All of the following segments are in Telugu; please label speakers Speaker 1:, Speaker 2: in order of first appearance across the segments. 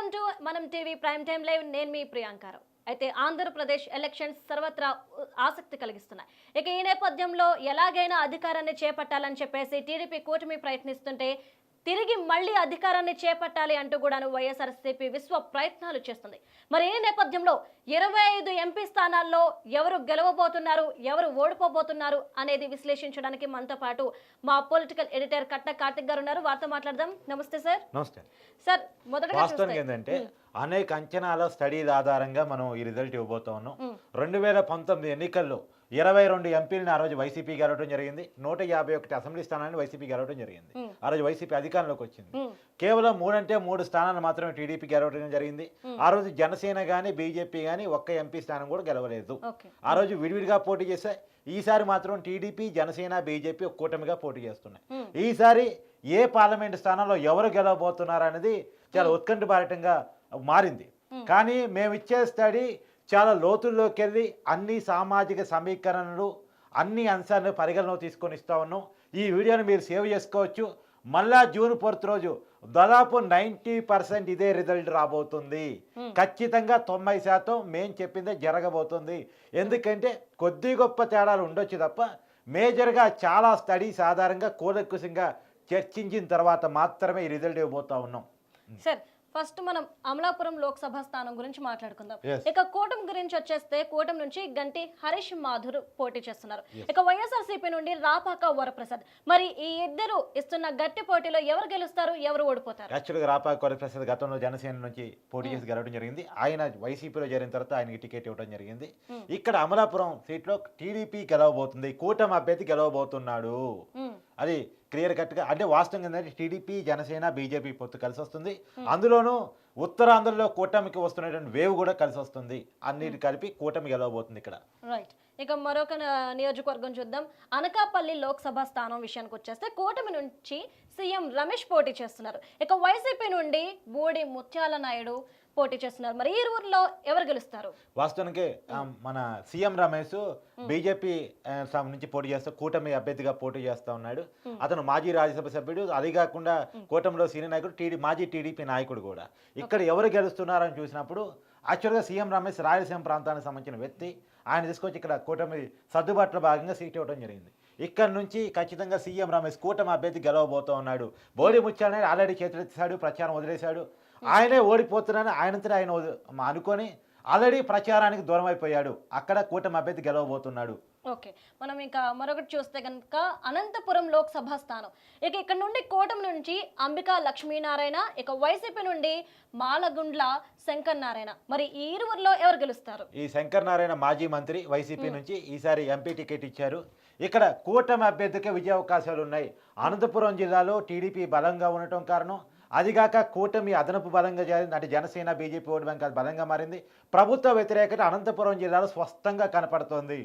Speaker 1: వెల్కమ్ టు మనం టీవీ ప్రైమ్ టైమ్ లైవ్. నేను మీ ప్రియాంకారావు. అయితే ఆంధ్రప్రదేశ్ ఎలక్షన్స్ సర్వత్రా ఆసక్తి కలిగిస్తున్నాయి. ఇక ఈ నేపథ్యంలో ఎలాగైనా అధికారాన్ని చేపట్టాలని చెప్పేసి టీడీపీ కూటమి ప్రయత్నిస్తుంటే తిరిగి మళ్ళీ అధికారాన్ని చేపట్టాలి అంటూ కూడాను వైఎస్ఆర్సీపీ విశ్వ ప్రయత్నాలు చేస్తుంది. మరి ఈ నేపథ్యంలో 25 ఎంపీ స్థానాల్లో ఎవరు గెలవబోతున్నారు, ఎవరు ఓడిపోబోతున్నారు అనేది విశ్లేషించడానికి మనతో పాటు మా పొలిటికల్ ఎడిటర్ కట్ట కార్తిక్ గారు ఉన్నారు. వారితో మాట్లాడదాం. నమస్తే సార్.
Speaker 2: నమస్తే
Speaker 1: సార్, మొదటగా
Speaker 2: వాస్తవానికి ఏంటంటే అనేక అంచనాల స్టడీల ఆధారంగా మనం ఈ రిజల్ట్ ఇవ్వబోతా ఉన్నాం. 2019 ఎన్నికల్లో 22 ఎంపీలను ఆ రోజు వైసీపీ గెలవడం జరిగింది. 151 అసెంబ్లీ స్థానాలను వైసీపీ గెలవడం జరిగింది. ఆ రోజు వైసీపీ అధికారంలోకి వచ్చింది. కేవలం 3 స్థానాలు మాత్రమే టీడీపీ గెలవడం జరిగింది. ఆ రోజు జనసేన కానీ బీజేపీ కానీ ఒక్క ఎంపీ స్థానం కూడా గెలవలేదు. ఆ రోజు విడివిడిగా పోటీ చేశాయి. ఈసారి మాత్రం టీడీపీ, జనసేన, బీజేపీ ఒక కూటమిగా పోటీ చేస్తున్నాయి. ఈసారి ఏ పార్లమెంట్ స్థానంలో ఎవరు గెలవబోతున్నారు అనేది చాలా ఉత్కంఠభరితంగా మారింది. కానీ మేము ఇచ్చే స్టడీ చాలా లోతుల్లోకి వెళ్ళి అన్ని సామాజిక సమీకరణలు, అన్ని అంశాలను పరిగణలోకి తీసుకొని ఇస్తా ఉన్నాం. ఈ వీడియోని మీరు సేవ్ చేసుకోవచ్చు. మళ్ళా జూన్ 4 రోజు దాదాపు 90% ఇదే రిజల్ట్ రాబోతుంది. ఖచ్చితంగా 90% మేము చెప్పిందే జరగబోతుంది. ఎందుకంటే కొద్ది గొప్ప తేడాలు ఉండొచ్చు తప్ప మేజర్గా చాలా స్టడీస్ ఆధారంగా కూలంకషంగా చర్చించిన తర్వాత మాత్రమే ఈ రిజల్ట్ ఇవ్వబోతా ఉన్నాం.
Speaker 1: సార్, ఫస్ట్ మనం అమలాపురం లోక్సభ స్థానం గురించి మాట్లాడుకుందాం. ఇక కూటమి గురించి వచ్చేస్తే కూటమి నుంచి గంటి హరీష్ మాధుర్ పోటీ చేస్తున్నారు. ఇక వైఎస్ఆర్సీపీ నుండి రాపాక వరప్రసాద్. మరి ఈ ఇద్దరు ఇస్తున్న గట్టి పోటీలో ఎవరు గెలుస్తారు, ఎవరు ఓడిపోతారు?
Speaker 2: యాక్చువల్గా రాపాక వరప్రసాద్ గతంలో జనసేన నుంచి పోటీ చేసి గెలవడం జరిగింది. ఆయన వైసీపీలో చేరిన తర్వాత ఆయనకి టికెట్ ఇవ్వడం జరిగింది. ఇక్కడ అమలాపురం సీట్లో టీడీపీ గెలవబోతుంది, కూటమి అభ్యర్థి గెలవబోతున్నాడు. అది క్లియర్ కట్గా అంటే వాస్తవంగా ఏంటంటే టీడీపీ, జనసేన, బీజేపీ పొత్తు కలిసి వస్తుంది. అందులోనూ ఉత్తరాంధ్రలో కూటమికి వస్తున్నటువంటి వేవ్ కూడా కలిసి వస్తుంది. అన్నిటి కలిపి కూటమి గెలవబోతుంది ఇక్కడ.
Speaker 1: రైట్. ఇక మరొక నియోజకవర్గం చూద్దాం. అనకాపల్లి లోక్సభ స్థానం విషయానికి వచ్చేస్తే కూటమి నుంచి సీఎం రమేష్ పోటీ చేస్తున్నారు. ఇక వైసీపీ నుండి బూడి ముత్యాల నాయుడు పోటీ చేస్తున్నారు. మరి ఈ ఊర్లో ఎవరు గెలుస్తారు?
Speaker 2: వాస్తవానికి మన సీఎం రమేష్ బీజేపీ నుంచి పోటీ చేస్తూ కూటమి అభ్యర్థిగా పోటీ చేస్తూ ఉన్నాడు. అతను మాజీ రాజ్యసభ సభ్యుడు, అది కాకుండా కూటమిలో సీనియర్ నాయకుడు, మాజీ టీడీపీ నాయకుడు కూడా. ఇక్కడ ఎవరు గెలుస్తున్నారని చూసినప్పుడు యాక్చువల్గా సీఎం రమేష్ రాయలసీమ ప్రాంతానికి సంబంధించిన వ్యక్తి. ఆయన తీసుకొచ్చి ఇక్కడ కూటమి సర్దుబాటులో భాగంగా సీట్ ఇవ్వడం జరిగింది. ఇక్కడ నుంచి ఖచ్చితంగా సీఎం రమేష్ కూటమి అభ్యర్థి గెలవబోతూ ఉన్నాడు. బోడి ముత్యాల నాయుడు ఆల్రెడీ చేతులెత్తాడు, ప్రచారం వదిలేశాడు. ఆయనే ఓడిపోతున్నాడని ఆయనంతటా ఆయన అనుకొని ఆల్రెడీ ప్రచారానికి దూరం అయిపోయాడు. అక్కడ కూటమి అభ్యర్థి గెలవబోతున్నాడు.
Speaker 1: ఓకే, మనం ఇంకా మరొకటి చూస్తే కనుక అనంతపురం లోక్సభ స్థానం. ఇక ఇక్కడ నుండి కూటమి నుంచి అంబికా లక్ష్మీనారాయణ, ఇక వైసీపీ నుండి మాలగుండ్ల శంకర్ నారాయణ. మరి ఈ ఇరువురిలో ఎవరు గెలుస్తారు?
Speaker 2: ఈ శంకర్ నారాయణ మాజీ మంత్రి, వైసీపీ నుంచి ఈసారి ఎంపీ టికెట్ ఇచ్చారు. ఇక్కడ కూటమి అభ్యర్థికే విజయ అవకాశాలు ఉన్నాయి. అనంతపురం జిల్లాలో టీడీపీ బలంగా ఉండటం కారణం, అదిగాక కూటమి అదనపు బలంగా చేరింది. అంటే జనసేన, బీజేపీ ఓటు బ్యాంక్ బలంగా మారింది. ప్రభుత్వ వ్యతిరేకత అనంతపురం జిల్లాలో స్పష్టంగా కనపడుతోంది.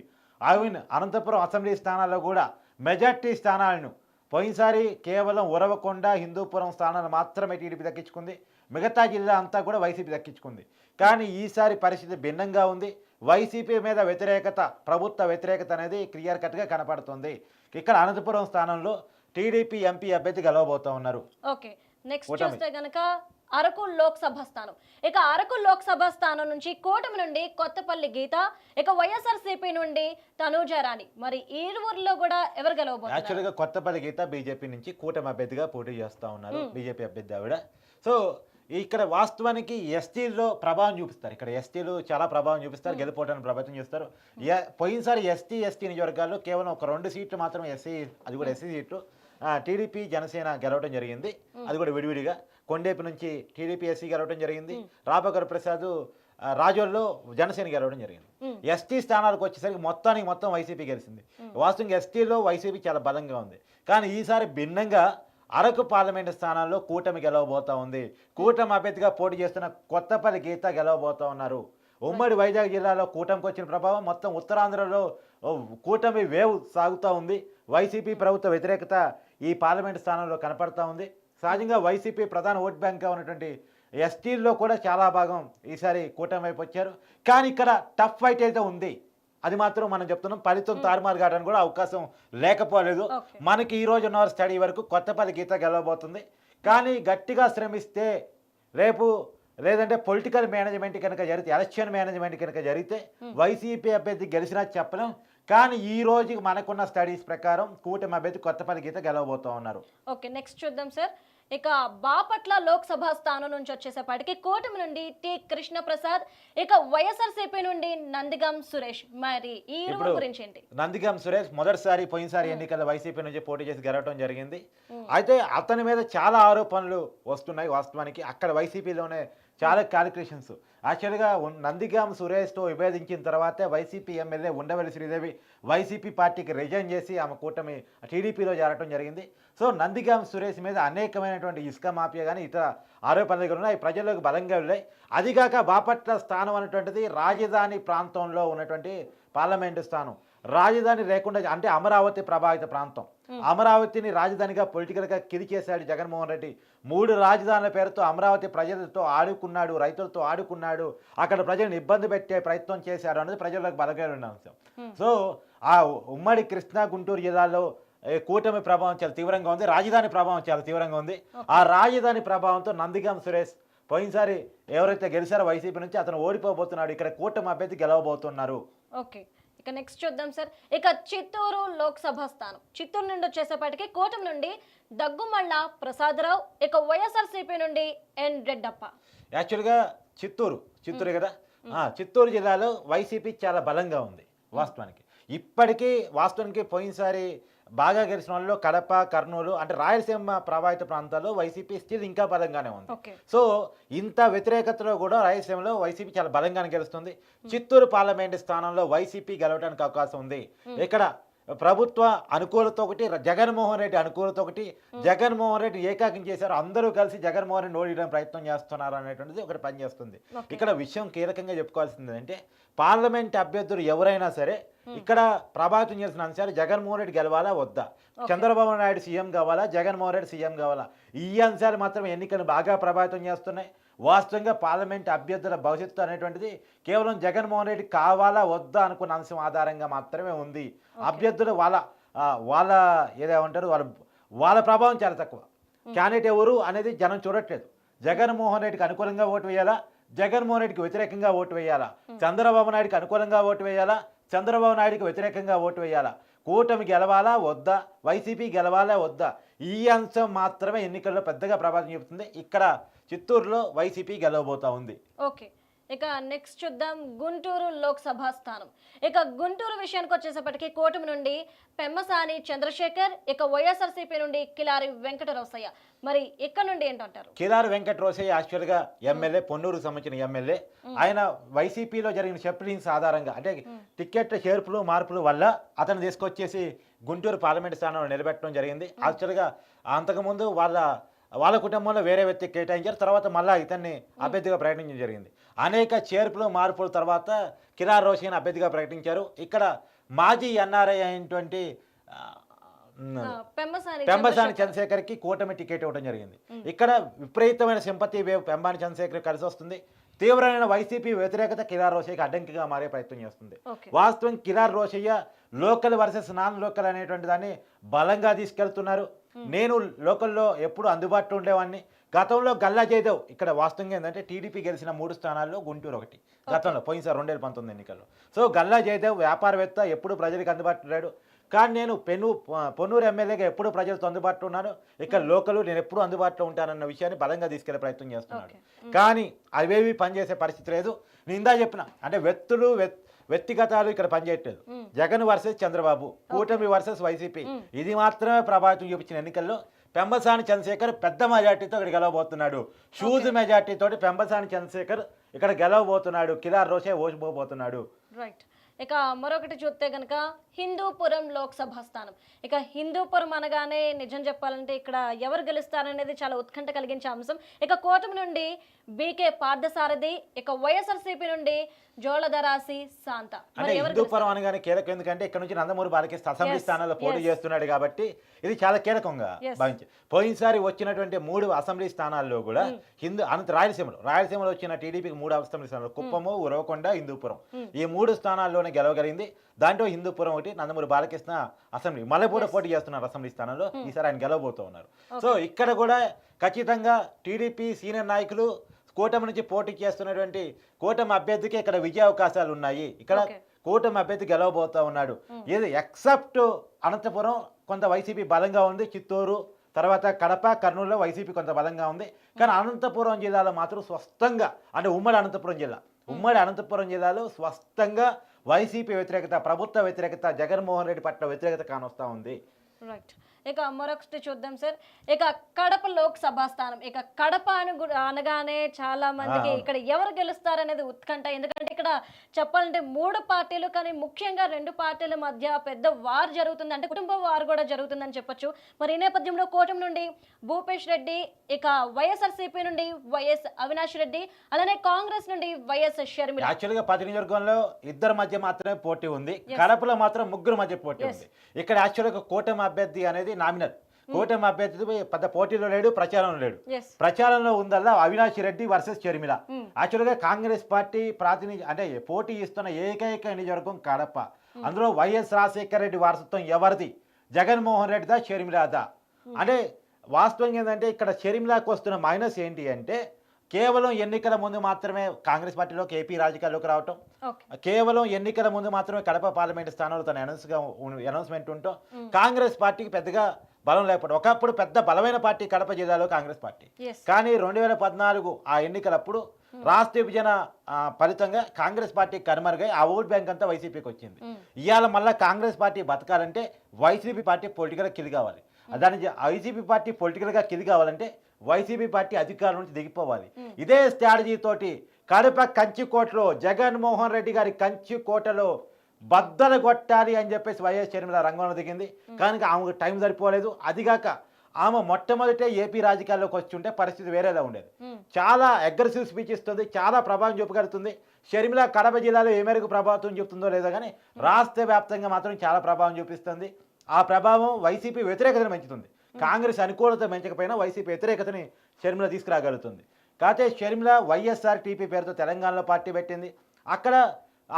Speaker 2: అనంతపురం అసెంబ్లీ స్థానాల్లో కూడా మెజార్టీ స్థానాలను పోయినసారి కేవలం ఉరవకొండ, హిందూపురం స్థానాలు మాత్రమే టీడీపీ దక్కించుకుంది. మిగతా జిల్లా అంతా కూడా వైసీపీ దక్కించుకుంది. కానీ ఈసారి పరిస్థితి భిన్నంగా ఉంది. వైసీపీ మీద వ్యతిరేకత, ప్రభుత్వ వ్యతిరేకత అనేది క్లియర్ కట్గా కనపడుతుంది. ఇక్కడ అనంతపురం స్థానంలో టీడీపీ ఎంపీ అభ్యర్థి గెలవబోతా ఉన్నారు.
Speaker 1: ఓకే, నెక్స్ట్ చూస్తే గనక అరకు లోక్సభ స్థానం. ఇక అరకు లోక్సభ స్థానం నుంచి కూటమి నుండి కొత్తపల్లి గీత, ఇక వైఎస్ఆర్సీపీ నుండి తనూజారాణి. మరి ఈ ఊర్లో కూడా ఎవరు గెలవబోతున్నారు?
Speaker 2: యాక్చువల్గా కొత్తపల్లి గీత బీజేపీ నుంచి కూటమి అభ్యర్థిగా పోటీ చేస్తూ ఉన్నారు. బీజేపీ అభ్యర్థి ఆవిడ. సో ఇక్కడ వాస్తవానికి ఎస్టీలో ప్రభావం చూపిస్తారు. ఇక్కడ ఎస్టీలు చాలా ప్రభావం చూపిస్తారు, గెలిపోవడానికి ప్రభావితం చేస్తారు. పోయినసారి ఎస్టీ నియోజకవర్గాల్లో కేవలం ఒక 2 సీట్లు మాత్రమే ఎస్సీ, అది కూడా ఎస్సీ సీట్లు టీడీపీ, జనసేన గెలవడం జరిగింది. అది కూడా విడివిడిగా. కొండేపు నుంచి టీడీపీ ఎస్సీ గెలవడం జరిగింది. రాపాక ప్రసాద్ రాజోల్లో జనసేన గెలవడం జరిగింది. ఎస్టీ స్థానాలకు వచ్చేసరికి మొత్తం వైసీపీ గెలిచింది. వాస్తవంగా ఎస్టీలో వైసీపీ చాలా బలంగా ఉంది. కానీ ఈసారి భిన్నంగా అరకు పార్లమెంటు స్థానాల్లో కూటమి గెలవబోతా ఉంది. కూటమి అభ్యర్థిగా పోటీ చేస్తున్న కొత్తపల్లి గీత గెలవబోతా ఉన్నారు. ఉమ్మడి వైజాగ్ జిల్లాలో కూటమికి వచ్చిన ప్రభావం మొత్తం ఉత్తరాంధ్రలో కూటమి వేవ్ సాగుతూ ఉంది. వైసీపీ ప్రభుత్వ వ్యతిరేకత ఈ పార్లమెంటు స్థానంలో కనపడతా ఉంది. సహజంగా వైసీపీ ప్రధాన ఓట్ బ్యాంక్గా ఉన్నటువంటి ఎస్టీల్లో కూడా చాలా భాగం ఈసారి కూటమి వైపు వచ్చారు. కానీ ఇక్కడ టఫ్ ఫైట్ అయితే ఉంది. అది మాత్రం మనం చెప్తున్నాం. ఫలితం తారుమారు కావడానికి కూడా అవకాశం లేకపోలేదు. మనకి ఈ రోజు ఉన్న స్టడీ వరకు కొత్తపల్లి గీత గెలవబోతుంది. కానీ గట్టిగా శ్రమిస్తే రేపు లేదంటే పొలిటికల్ మేనేజ్మెంట్ కనుక జరిగితే ఎలక్షన్ మేనేజ్మెంట్ కనుక జరిగితే వైసీపీ అభ్యర్థి గెలిచినా చెప్పలేం. కానీ ఈ రోజు మనకున్న స్టడీస్ ప్రకారం కూటమి అభ్యర్థి కొత్తపల్లి గీత గెలవబోతూ ఉన్నారు.
Speaker 1: ఓకే, నెక్స్ట్ చూద్దాం సార్. ఇక బాపట్ల లోక్సభ స్థానం నుంచి వచ్చేసేపాటికి కూటమి నుండి టి కృష్ణప్రసాద్, ఇక వైఎస్ఆర్సీపీ నుండి నందిగం సురేష్, మరి ఈ ఇరువురు గురించి ఏంటి?
Speaker 2: నందిగం సురేష్ పోయినసారి ఎన్నికల్లో వైసీపీ నుంచి పోటీ చేసి గెలవడం జరిగింది. అయితే అతని మీద చాలా ఆరోపణలు వస్తున్నాయి. వాస్తవానికి అక్కడ వైసీపీలోనే చాలా క్యాలిక్యులేషన్స్. యాక్చువల్గా నందిగాం సురేష్తో విభేదించిన తర్వాతే YCP MLA Undavalli Sridevi YCP పార్టీకి రిజైన్ చేసి ఆమె కూటమి టీడీపీలో చేరటం జరిగింది. సో నందిగాం సురేష్ మీద అనేకమైనటువంటి ఇసుక మాఫియా కానీ ఇతర ఆరోపణలు కూడా ఉన్నాయి, ప్రజల్లోకి బలంగా వెళ్ళాయి. అదిగాక బాపట్ల స్థానం అనేటువంటిది రాజధాని ప్రాంతంలో ఉన్నటువంటి పార్లమెంటు స్థానం. రాజధాని లేకుండా అంటే అమరావతి ప్రభావిత ప్రాంతం. అమరావతిని రాజధానిగా పొలిటికల్గా కిరిచేశాడు జగన్మోహన్ రెడ్డి. 3 రాజధానుల పేరుతో అమరావతి ప్రజలతో ఆడుకున్నాడు, రైతులతో ఆడుకున్నాడు, అక్కడ ప్రజలను ఇబ్బంది పెట్టే ప్రయత్నం చేశాడు అనేది ప్రజలకు బలగా ఉన్న అంశం. సో ఆ ఉమ్మడి కృష్ణా గుంటూరు జిల్లాలో కూటమి ప్రభావం చాలా తీవ్రంగా ఉంది, రాజధాని ప్రభావం చాలా తీవ్రంగా ఉంది. ఆ రాజధాని ప్రభావంతో నందిగాం సురేష్ పోయినసారి ఎవరైతే గెలిచారో వైసీపీ నుంచి అతను ఓడిపోబోతున్నాడు. ఇక్కడ కూటమి అభ్యర్థి గెలవబోతున్నారు.
Speaker 1: ఓకే, ఇక నెక్స్ట్ చూద్దాం సార్. ఇక చిత్తూరు లోక్సభ స్థానం, చిత్తూరు నుండి వచ్చేసేపాటికి కూటమి నుండి దగ్గుమళ్ళ ప్రసాదరావు, ఇక వైఎస్ఆర్సీపీ నుండి ఎన్ రెడ్డప్ప.
Speaker 2: యాక్చువల్గా చిత్తూరు కదా, చిత్తూరు జిల్లాలో వైసీపీ చాలా బలంగా ఉంది. వాస్తవానికి పోయినసారి బాగా గెలిచిన వాళ్ళు కడప, కర్నూలు అంటే రాయలసీమ ప్రభావిత ప్రాంతాల్లో వైసీపీ స్టిల్ ఇంకా బలంగానే ఉంది. సో ఇంత వ్యతిరేకతలో కూడా రాయలసీమలో వైసీపీ చాలా బలంగానే గెలుస్తుంది. చిత్తూరు పార్లమెంటు స్థానంలో వైసీపీ గెలవడానికి అవకాశం ఉంది. ఇక్కడ ప్రభుత్వ అనుకూలత ఒకటి, జగన్మోహన్ రెడ్డి అనుకూలత ఒకటి. జగన్మోహన్ రెడ్డి ఏకాకం చేశారు, అందరూ కలిసి జగన్మోహన్ రెడ్డి ఓడించడానికి ప్రయత్నం చేస్తున్నారు అనేటువంటిది ఒకటి పనిచేస్తుంది. ఇక్కడ విషయం కీలకంగా చెప్పుకోవాల్సింది అంటే పార్లమెంట్ అభ్యర్థులు ఎవరైనా సరే ఇక్కడ ప్రభావితం చేసిన అంశాలు జగన్మోహన్ రెడ్డి గెలవాలా వద్దా, చంద్రబాబు నాయుడు సీఎం కావాలా, జగన్మోహన్ రెడ్డి సీఎం కావాలా, ఈ అంశాలు మాత్రం ఎన్నికలు బాగా ప్రభావితం చేస్తున్నాయి. వాస్తవంగా పార్లమెంట్ అభ్యర్థుల భవిష్యత్తు అనేటువంటిది కేవలం జగన్మోహన్ రెడ్డి కావాలా వద్దా అనుకున్న అంశం ఆధారంగా మాత్రమే ఉంది. అభ్యర్థులు వాళ్ళ ఏదేమంటారు వాళ్ళ ప్రభావం చాలా తక్కువ. క్యాండిడేట్ ఎవరు అనేది జనం చూడట్లేదు. జగన్మోహన్ రెడ్డికి అనుకూలంగా ఓటు వేయాలా, జగన్మోహన్ రెడ్డికి వ్యతిరేకంగా ఓటు వేయాలా, చంద్రబాబు నాయుడికి అనుకూలంగా ఓటు వేయాలా, చంద్రబాబు నాయుడికి వ్యతిరేకంగా ఓటు వేయాలా, కూటమి గెలవాలా వద్దా, వైసీపీ గెలవాలా వద్దా, ఈ అంశం మాత్రమే ఎన్నికల్లో పెద్దగా ప్రభావం చూపుతుంది. ఇక్కడ చిత్తూరులో వైసీపీ గెలవబోతా ఉంది.
Speaker 1: ఓకే, ఇక నెక్స్ట్ చూద్దాం గుంటూరు లోక్సభ స్థానం. ఇక గుంటూరు విషయానికి వచ్చేసప్పటికి కూటమి నుండి పెమ్మసాని చంద్రశేఖర్, ఇక వైఎస్ఆర్సీపీ నుండి కిలారి వెంకటరోసయ్య. మరి ఇక్కడ నుండి ఏంటంటారు?
Speaker 2: కిలారి వెంకటరోసయ్య యాక్చువల్గా ఎమ్మెల్యే, పొన్నూరుకు సంబంధించిన ఎమ్మెల్యే. ఆయన వైసీపీలో జరిగిన షెఫ్లింగ్స్ ఆధారంగా అంటే టికెట్ చేర్పులు మార్పులు వల్ల అతను తీసుకొచ్చేసి గుంటూరు పార్లమెంట్ స్థానంలో నిలబెట్టడం జరిగింది. యాక్చువల్గా అంతకుముందు వాళ్ళ కుటుంబంలో వేరే వ్యక్తి కేటాయించారు, తర్వాత మళ్ళీ ఇతన్ని అభ్యర్థిగా ప్రకటించడం జరిగింది. అనేక చేర్పులు మార్పుల తర్వాత కిలారి రోషయ్యని అభ్యర్థిగా ప్రకటించారు. ఇక్కడ మాజీ ఎన్ఆర్ఐ అయినటువంటి పెంబసాని చంద్రశేఖర్కి కూటమి టికెట్ ఇవ్వడం జరిగింది. ఇక్కడ విపరీతమైన సింపతి వేవ్ పెంబాని చంద్రశేఖర్ కలిసి వస్తుంది. తీవ్రమైన వైసీపీ వ్యతిరేకత కిలారి రోషయ్యకి అడ్డంకిగా మారే ప్రయత్నం చేస్తుంది. వాస్తవం Kilari Rosaiah local versus non local అనేటువంటి దాన్ని బలంగా తీసుకెళ్తున్నారు. నేను లోకల్లో ఎప్పుడు అందుబాటులో ఉండేవాడిని. గతంలో గల్లా జయదేవ్ ఇక్కడ వాస్తవంగా ఏంటంటే టీడీపీ గెలిచిన 3 స్థానాల్లో గుంటూరు ఒకటి గతంలో పోయినసారి 2019 ఎన్నికల్లో. సో గల్లా జయదేవ్ వ్యాపారవేత్త, ఎప్పుడు ప్రజలకు అందుబాటులో లేడు. కానీ నేను పొన్నూరు ఎమ్మెల్యేగా ఎప్పుడు ప్రజలతో అందుబాటులో ఉన్నాను. ఇక్కడ లోకల్ నేను ఎప్పుడు అందుబాటులో ఉంటానన్న విషయాన్ని బలంగా తీసుకెళ్లే ప్రయత్నం చేస్తున్నాడు. కానీ అవేవి పనిచేసే పరిస్థితి లేదు. నేను ఇందా చెప్పిన అంటే వ్యక్తిగతాలు ఇక్కడ పనిచేయట్లేదు. జగన్ వర్సెస్ చంద్రబాబు, కూటమి వర్సెస్ వైసీపీ, ఇది మాత్రమే ప్రభావితం చూపించిన ఎన్నికల్లో పెంబసాని చంద్రశేఖర్ పెద్ద మెజార్టీతో ఇక్కడ గెలవబోతున్నాడు. షూజ్ మెజార్టీతో పెంబసాని చంద్రశేఖర్ ఇక్కడ గెలవబోతున్నాడు. కిలారి రోషయ్య ఓడిపోబోతున్నాడు.
Speaker 1: రైట్, ఇక మరొకటి చూస్తే కనుక హిందూపురం లోక్సభ స్థానం. ఇక హిందూపురం అనగానే నిజం చెప్పాలంటే ఇక్కడ ఎవరు గెలుస్తారనేది చాలా ఉత్కంఠ కలిగించే అంశం. ఇక కూటమి నుండి బీకే పార్థసారథి, ఇక వైఎస్ఆర్సీపీ నుండి జోళదరాసి శాంత.
Speaker 2: అంటే హిందూపురం అనగానే కీలకం, ఎందుకంటే ఇక్కడ నుంచి నందమూరి బాలకృష్ణ అసెంబ్లీ స్థానాల్లో పోటీ చేస్తున్నాడు కాబట్టి ఇది చాలా కీలకంగా భావించి పోయినసారి వచ్చినటువంటి 3 అసెంబ్లీ స్థానాల్లో కూడా రాయలసీమలో వచ్చిన టీడీపీకి 3 అసెంబ్లీ స్థానాలు కుప్పము, ఉరవకొండ, హిందూపురం, ఈ 3 స్థానాల్లోనే గెలవగలిగింది. దాంట్లో హిందూపురం ఒకటి. నందమూరి బాలకృష్ణ అసెంబ్లీ మళ్ళీ కూడా పోటీ చేస్తున్నారు అసెంబ్లీ స్థానంలో. ఈసారి ఆయన గెలవబోతూ ఉన్నారు. సో ఇక్కడ కూడా ఖచ్చితంగా టీడీపీ సీనియర్ నాయకులు కూటమి నుంచి పోటీ చేస్తున్నటువంటి కూటమి అభ్యర్థికి ఇక్కడ విజయ అవకాశాలు ఉన్నాయి. ఇక్కడ
Speaker 1: Okay.
Speaker 2: కూటమి అభ్యర్థి గెలవబోతా ఉన్నాడు. ఇది ఎక్సెప్ట్ అనంతపురం కొంత వైసీపీ బలంగా ఉంది, చిత్తూరు తర్వాత కడప కర్నూలులో వైసీపీ కొంత బలంగా ఉంది. కానీ అనంతపురం జిల్లాలో మాత్రం స్పష్టంగా అంటే ఉమ్మడి అనంతపురం జిల్లాలో స్పష్టంగా వైసీపీ వ్యతిరేకత, ప్రభుత్వ వ్యతిరేకత, జగన్మోహన్ రెడ్డి పట్ల వ్యతిరేకత కానొస్తా ఉంది.
Speaker 1: రైట్. ఇక మరొకటి చూద్దాం సార్. ఇక కడప లోక్సభ స్థానం, ఇక కడప అనగానే చాలా మందికి ఇక్కడ ఎవరు గెలుస్తారనేది ఉత్కంఠ. ఎందుకంటే ఇక్కడ చెప్పాలంటే 3 పార్టీలు, కానీ ముఖ్యంగా 2 పార్టీల మధ్య పెద్ద వార్ జరుగుతుంది, అంటే కుటుంబ వార్ కూడా జరుగుతుందని చెప్పొచ్చు. మరి ఈ నేపథ్యంలో కూటమి నుండి భూపేష్ రెడ్డి, ఇక వైఎస్ఆర్సీపీ నుండి వైఎస్ అవినాష్ రెడ్డి, అలానే కాంగ్రెస్ నుండి వైఎస్ షర్మిల.
Speaker 2: యాక్చువల్గా 10 నియోజకవర్గంలో ఇద్దరు మధ్య మాత్రమే పోటీ ఉంది, కడపలో మాత్రం 3 మధ్య పోటీ ఉంది. ఇక్కడ యాక్చువల్గా కూటమి అభ్యర్థి అనేది నామినల్. కూటమి అభ్యర్థి పెద్ద పోటీలో లేడు, ప్రచారంలో లేడు. ప్రచారంలో ఉందల్లా అవినాష్ రెడ్డి వర్సెస్ షర్మిల. యాక్చువల్గా కాంగ్రెస్ పార్టీ ప్రాతినిధ్యం అంటే పోటీ ఇస్తున్న ఏకైక నియోజకవర్గం కడప. అందులో వైఎస్ రాజశేఖర రెడ్డి వారసత్వం ఎవరిది? జగన్మోహన్ రెడ్డిదా, షర్మిలాదా? అంటే వాస్తవం ఏంటంటే ఇక్కడ షర్మిలాకు వస్తున్న మైనస్ ఏంటి అంటే కేవలం ఎన్నికల ముందు మాత్రమే కాంగ్రెస్ పార్టీలోకి ఏపీ రాజకీయాల్లోకి రావటం, కేవలం ఎన్నికల ముందు మాత్రమే కడప పార్లమెంట్ స్థానంలో తన అనౌన్స్మెంట్ ఉంటూ కాంగ్రెస్ పార్టీకి పెద్దగా బలం లేకపోవడం. ఒకప్పుడు పెద్ద బలమైన పార్టీ కడప జిల్లాలో కాంగ్రెస్ పార్టీ. కానీ 2014 ఆ ఎన్నికలప్పుడు రాష్ట్ర విభజన ఫలితంగా కాంగ్రెస్ పార్టీ కనుమరుగై ఆ ఓట్ బ్యాంక్ అంతా వైసీపీకి వచ్చింది. ఇవాళ మళ్ళీ కాంగ్రెస్ పార్టీ బతకాలంటే వైసీపీ పార్టీ పొలిటికల్గా కిలి కావాలి. దాని వైసీపీ పార్టీ పొలిటికల్గా కిలి కావాలంటే వైసీపీ పార్టీ అధికారం నుంచి దిగిపోవాలి. ఇదే స్ట్రాటజీ తోటి కడప కంచికోటలో జగన్మోహన్ రెడ్డి గారి కంచికోటలో బద్దలు కొట్టాలి అని చెప్పేసి వైఎస్ షర్మిల రంగంలో దిగింది. కానీ ఆమెకు టైం సరిపోలేదు. అదిగాక ఆమె మొట్టమొదటే ఏపీ రాజకీయాల్లోకి వచ్చి ఉంటే పరిస్థితి వేరేలా ఉండేది. చాలా అగ్రెసివ్ స్పీచ్ ఇస్తుంది, చాలా ప్రభావం చూపగలుగుతుంది. షర్మిల కడప జిల్లాలో ఏ మేరకు ప్రభావం చూపుతుందో లేదో కానీ రాష్ట్ర వ్యాప్తంగా మాత్రం చాలా ప్రభావం చూపిస్తుంది. ఆ ప్రభావం వైసీపీ వ్యతిరేకతను పెంచుతుంది. కాంగ్రెస్ అనుకూలత పెంచకపోయినా వైసీపీ వ్యతిరేకతని షర్మిల తీసుకురాగలుగుతుంది. కాకపోతే షర్మిల వైఎస్ఆర్టీపీ పేరుతో తెలంగాణలో పార్టీ పెట్టింది. అక్కడ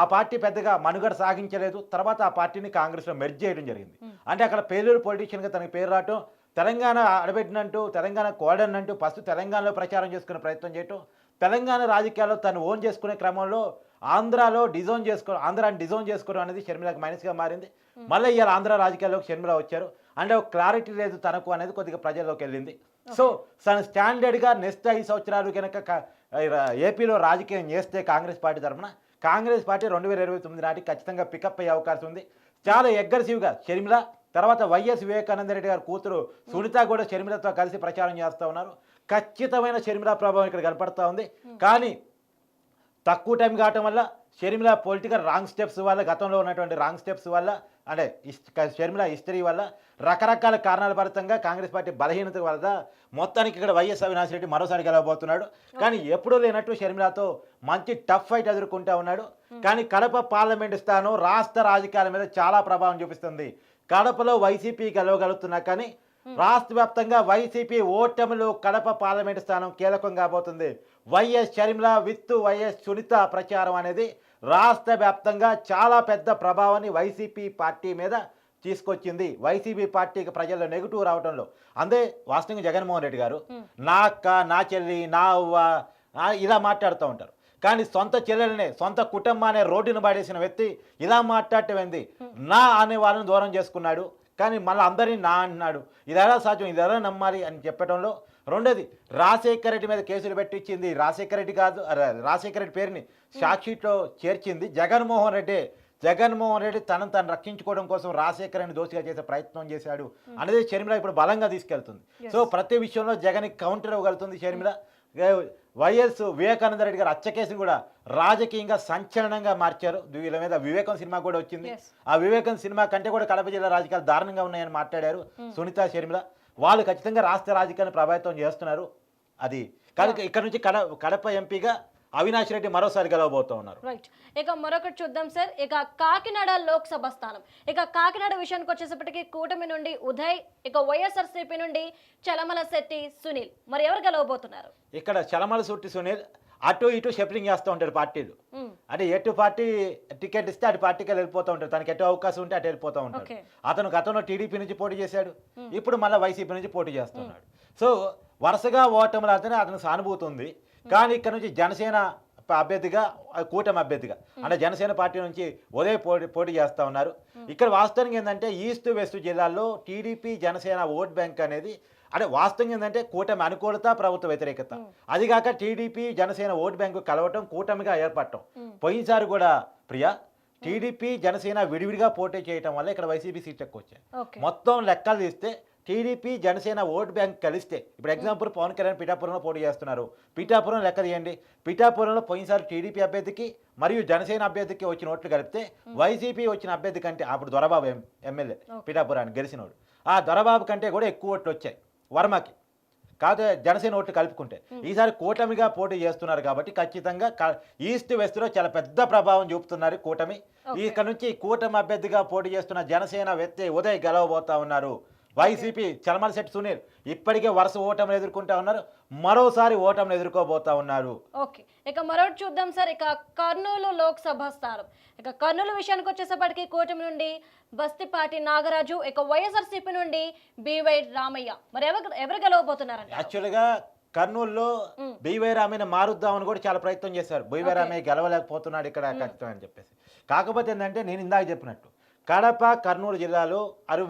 Speaker 2: ఆ పార్టీ పెద్దగా మనుగడ సాగించలేదు. తర్వాత ఆ పార్టీని కాంగ్రెస్లో మెర్జ్ చేయడం జరిగింది. అంటే అక్కడ పేదూరు పొలిటీషియన్గా తనకి పేరు రావటం, తెలంగాణ అడబెట్టినంటూ, తెలంగాణ కోడనంటూ ఫస్ట్ తెలంగాణలో ప్రచారం చేసుకునే ప్రయత్నం చేయటం, తెలంగాణ రాజకీయాల్లో తను ఓన్ చేసుకునే క్రమంలో ఆంధ్రాని డిజోన్ చేసుకోవడం అనేది షర్మిలకు మైనస్గా మారింది. మళ్ళీ ఇవాళ ఆంధ్ర రాజకీయాల్లోకి షర్మిల వచ్చారు అంటే ఒక క్లారిటీ లేదు తనకు అనేది కొద్దిగా ప్రజల్లోకి వెళ్ళింది. సో తను స్టాండర్డ్గా నెక్స్ట్ 5 సంవత్సరాలు కనుక ఏపీలో రాజకీయం చేస్తే కాంగ్రెస్ పార్టీ తరఫున కాంగ్రెస్ పార్టీ 2029 నాటికి ఖచ్చితంగా పికప్ అయ్యే అవకాశం ఉంది. చాలా అగ్రెసివ్గా షర్మిల, తర్వాత వైఎస్ వివేకానంద రెడ్డి గారి కూతురు సునీత కూడా షర్మిలతో కలిసి ప్రచారం చేస్తూ ఉన్నారు. ఖచ్చితమైన షర్మిల ప్రభావం ఇక్కడ కనపడతా ఉంది. కానీ తక్కువ టైం కావటం వల్ల షర్మిల పొలిటికల్ రాంగ్ స్టెప్స్ వల్ల, గతంలో ఉన్నటువంటి రాంగ్ స్టెప్స్ వల్ల, అంటే షర్మిల హిస్టరీ వల్ల, రకరకాల కారణాల ఫలితంగా కాంగ్రెస్ పార్టీ బలహీనత వల్ల మొత్తానికి ఇక్కడ వైఎస్ అవినాష్ రెడ్డి మరోసారి గెలవబోతున్నాడు. కానీ ఎప్పుడూ లేనట్టు షర్మిలతో మంచి టఫ్ ఫైట్ ఎదుర్కొంటూ ఉన్నాడు. కానీ కడప పార్లమెంటు స్థానం రాష్ట్ర రాజకీయాల మీద చాలా ప్రభావం చూపిస్తుంది. కడపలో వైసీపీ గెలవగలుగుతున్నా కానీ రాష్ట్ర వ్యాప్తంగా వైసీపీ ఓటమిలో కడప పార్లమెంటు స్థానం కీలకం కాబోతుంది. YS Sharmila with YS Sunitha ప్రచారం అనేది రాష్ట్ర వ్యాప్తంగా చాలా పెద్ద ప్రభావాన్ని వైసీపీ పార్టీ మీద తీసుకొచ్చింది. వైసీపీ పార్టీకి ప్రజల్లో నెగిటివ్ రావడంలో అందే వాస్తవంగా జగన్మోహన్ రెడ్డి గారు నా అక్క, నా చెల్లి, నా అవ్వ ఇలా మాట్లాడుతూ ఉంటారు. కానీ సొంత చెల్లెలనే, సొంత కుటుంబాన్ని రోడ్డును పడేసిన వ్యక్తి ఇలా మాట్లాడటం ఏంది? నా అనే వాళ్ళని దూరం చేసుకున్నాడు. కానీ మళ్ళీ అందరినీ నా అంటున్నాడు. ఇది ఎలా సాధ్యం, ఇది ఎలా నమ్మాలి అని చెప్పడంలో. రెండోది, రాజశేఖర రెడ్డి మీద కేసులు పెట్టించింది రాజశేఖర రెడ్డి కాదు, రాజశేఖర రెడ్డి పేరుని సాక్షిలో చేర్చింది జగన్మోహన్ రెడ్డి. జగన్మోహన్ రెడ్డి తనను తాను రక్షించుకోవడం కోసం రాజశేఖర రెడ్డి దోషిగా చేసే ప్రయత్నం చేశాడు అనేది షర్మిల ఇప్పుడు బలంగా తీసుకెళ్తుంది. సో ప్రతి విషయంలో జగన్కి కౌంటర్ ఇవ్వగలుగుతుంది షర్మిల. వైఎస్ వివేకానంద రెడ్డి గారు హత్య కేసును కూడా రాజకీయంగా సంచలనంగా మార్చారు. వీళ్ళ మీద వివేకం సినిమా కూడా వచ్చింది. ఆ వివేకం సినిమా కంటే కూడా కడప జిల్లా రాజకీయాలు దారుణంగా ఉన్నాయని మాట్లాడారు సునీత, షర్మిల. వాళ్ళు ఖచ్చితంగా రాష్ట్ర రాజకీయాన్ని ప్రభావితం చేస్తున్నారు. అది కనుక ఇక్కడ నుంచి కడప ఎంపీగా అవినాష్ రెడ్డి మరోసారి గెలవబోతూ ఉన్నారు.
Speaker 1: రైట్. ఇక మరొకటి చూద్దాం సార్. ఇక కాకినాడ లోక్సభ స్థానం, ఇక కాకినాడ విషయానికి వచ్చేసప్పటికి కూటమి నుండి ఉదయ్, ఇక వైఎస్ఆర్సీపీ నుండి చలమల శెట్టి సునీల్. మరి ఎవరు గెలవబోతున్నారు? ఇక్కడ
Speaker 2: చలమల శెట్టి సునీల్ అటు ఇటు షెఫరింగ్ చేస్తూ ఉంటారు పార్టీలు. అంటే ఎటు పార్టీ టికెట్ ఇస్తే అటు పార్టీకి వెళ్ళిపోతూ ఉంటారు. తనకి ఎటు అవకాశం ఉంటే అటు వెళ్ళిపోతూ ఉంటాడు. అతను గతంలో టీడీపీ నుంచి పోటీ చేశాడు, ఇప్పుడు మళ్ళీ వైసీపీ నుంచి పోటీ చేస్తున్నాడు. సో వరుసగా ఓటములు అతను సానుభూతి ఉంది. కానీ ఇక్కడ నుంచి జనసేన అభ్యర్థిగా కూటమి అభ్యర్థిగా అంటే జనసేన పార్టీ నుంచి ఉదయ్ పోటీ చేస్తూ ఉన్నారు. ఇక్కడ వాస్తవానికి ఏంటంటే ఈస్ట్ వెస్ట్ జిల్లాల్లో టీడీపీ జనసేన ఓట్ బ్యాంక్ అనేది అంటే వాస్తవం ఏంటంటే కూటమి అనుకూలత ప్రభుత్వ వ్యతిరేకత, అదిగాక టీడీపీ జనసేన ఓట్ బ్యాంకు కలవటం కూటమిగా ఏర్పడటం. పోయినసారి కూడా ప్రియా టీడీపీ జనసేన విడివిడిగా పోటీ చేయటం వల్ల ఇక్కడ వైసీపీ సీట్ ఎక్కువ వచ్చాయి. మొత్తం లెక్కలు తీస్తే టీడీపీ జనసేన ఓట్ బ్యాంక్ కలిస్తే ఇప్పుడు ఎగ్జాంపుల్ పవన్ కళ్యాణ్ పిఠాపురంలో పోటీ చేస్తున్నారు. పిఠాపురం లెక్క తీయండి. పిఠాపురంలో పోయినసారి టీడీపీ అభ్యర్థికి మరియు జనసేన అభ్యర్థికి వచ్చిన ఓట్లు కలిపితే వైసీపీ వచ్చిన అభ్యర్థి కంటే అప్పుడు దొరబాబు ఎమ్మెల్యే పిఠాపురాన్ని గెలిచినోడు, ఆ దొరబాబు కంటే కూడా ఎక్కువ ఓట్లు వచ్చాయి వర్మకి. కాకపోతే జనసేన ఓట్లు కలుపుకుంటే ఈసారి కూటమిగా పోటీ చేస్తున్నారు కాబట్టి ఖచ్చితంగా ఈస్ట్ వెస్ట్లో చాలా పెద్ద ప్రభావం చూపుతున్నారు కూటమి. ఇక్కడ నుంచి కూటమి అభ్యర్థిగా పోటీ చేస్తున్న జనసేన వ్యక్తి ఉదయ్ గెలవబోతా ఉన్నారు. వైసీపీ చలమలశెట్టి సునీల్ ఇప్పటికే వరుస ఓటమిని ఎదుర్కొంటా ఉన్నారు, మరోసారి ఓటమిని ఎదుర్కోబోతా ఉన్నారు.
Speaker 1: ఓకే, ఇక మరొకటి చూద్దాం సార్. ఇక కర్నూలు లోక్సభ స్థానం, ఇక కర్నూలు విషయానికి వచ్చేసప్పటికి కూటమి నుండి బస్తిపాటి నాగరాజు, ఇక వైఎస్ఆర్సీపీ నుండి బివై రామయ్య. మరి ఎవరు గెలవబోతున్నారండి?
Speaker 2: యాక్చువల్గా కర్నూలులో బివై రామయ్య మారుద్దామని కూడా చాలా ప్రయత్నం చేశారు. బివై రామయ్య గెలవలేకపోతున్నాడు ఇక్కడ ఖచ్చితంగా అని చెప్పేసి. కాకపోతే ఏంటంటే నేను ఇందాక చెప్పినట్టు కడప కర్నూలు జిల్లాలో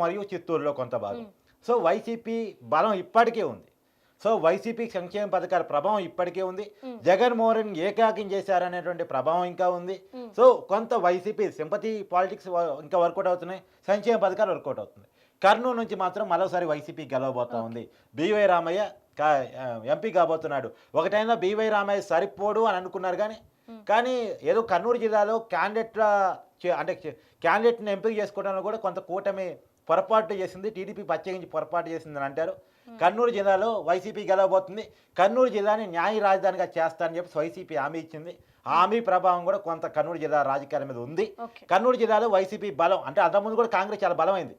Speaker 2: మరియు చిత్తూరులో కొంత భాగం. సో వైసీపీ బలం ఇప్పటికే ఉంది. సో వైసీపీ సంక్షేమ పథకాల ప్రభావం ఇప్పటికే ఉంది. జగన్మోహన్ రెడ్డి ఏకాకిం చేశారనేటువంటి ప్రభావం ఇంకా ఉంది. సో కొంత వైసీపీ సింపతి పాలిటిక్స్ ఇంకా వర్కౌట్ అవుతున్నాయి, సంక్షేమ పథకాలు వర్కౌట్ అవుతుంది. కర్నూలు నుంచి మాత్రం మరోసారి వైసీపీ గెలవబోతా ఉంది. బివై రామయ్య ఎంపీ కాబోతున్నాడు. ఒకటైనా బివై రామయ్య సరిపోడు అని అనుకున్నారు కానీ ఏదో కర్నూలు జిల్లాలో క్యాండిడేట్ని ఎంపిక చేసుకోవడంలో కూడా కొంత కూటమి పొరపాటు చేసింది, టీడీపీ ప్రత్యేకించి పొరపాటు చేసిందని అంటారు. కర్నూలు జిల్లాలో వైసీపీ గెలవబోతుంది. కర్నూలు జిల్లాని న్యాయ రాజధానిగా చేస్తానని చెప్పి వైసీపీ హామీ ఇచ్చింది. హామీ ప్రభావం కూడా కొంత కర్నూలు జిల్లా రాజకీయాల మీద ఉంది. కర్నూలు జిల్లాలో వైసీపీ బలం అంటే అంతకుముందు కూడా కాంగ్రెస్ చాలా బలమైంది.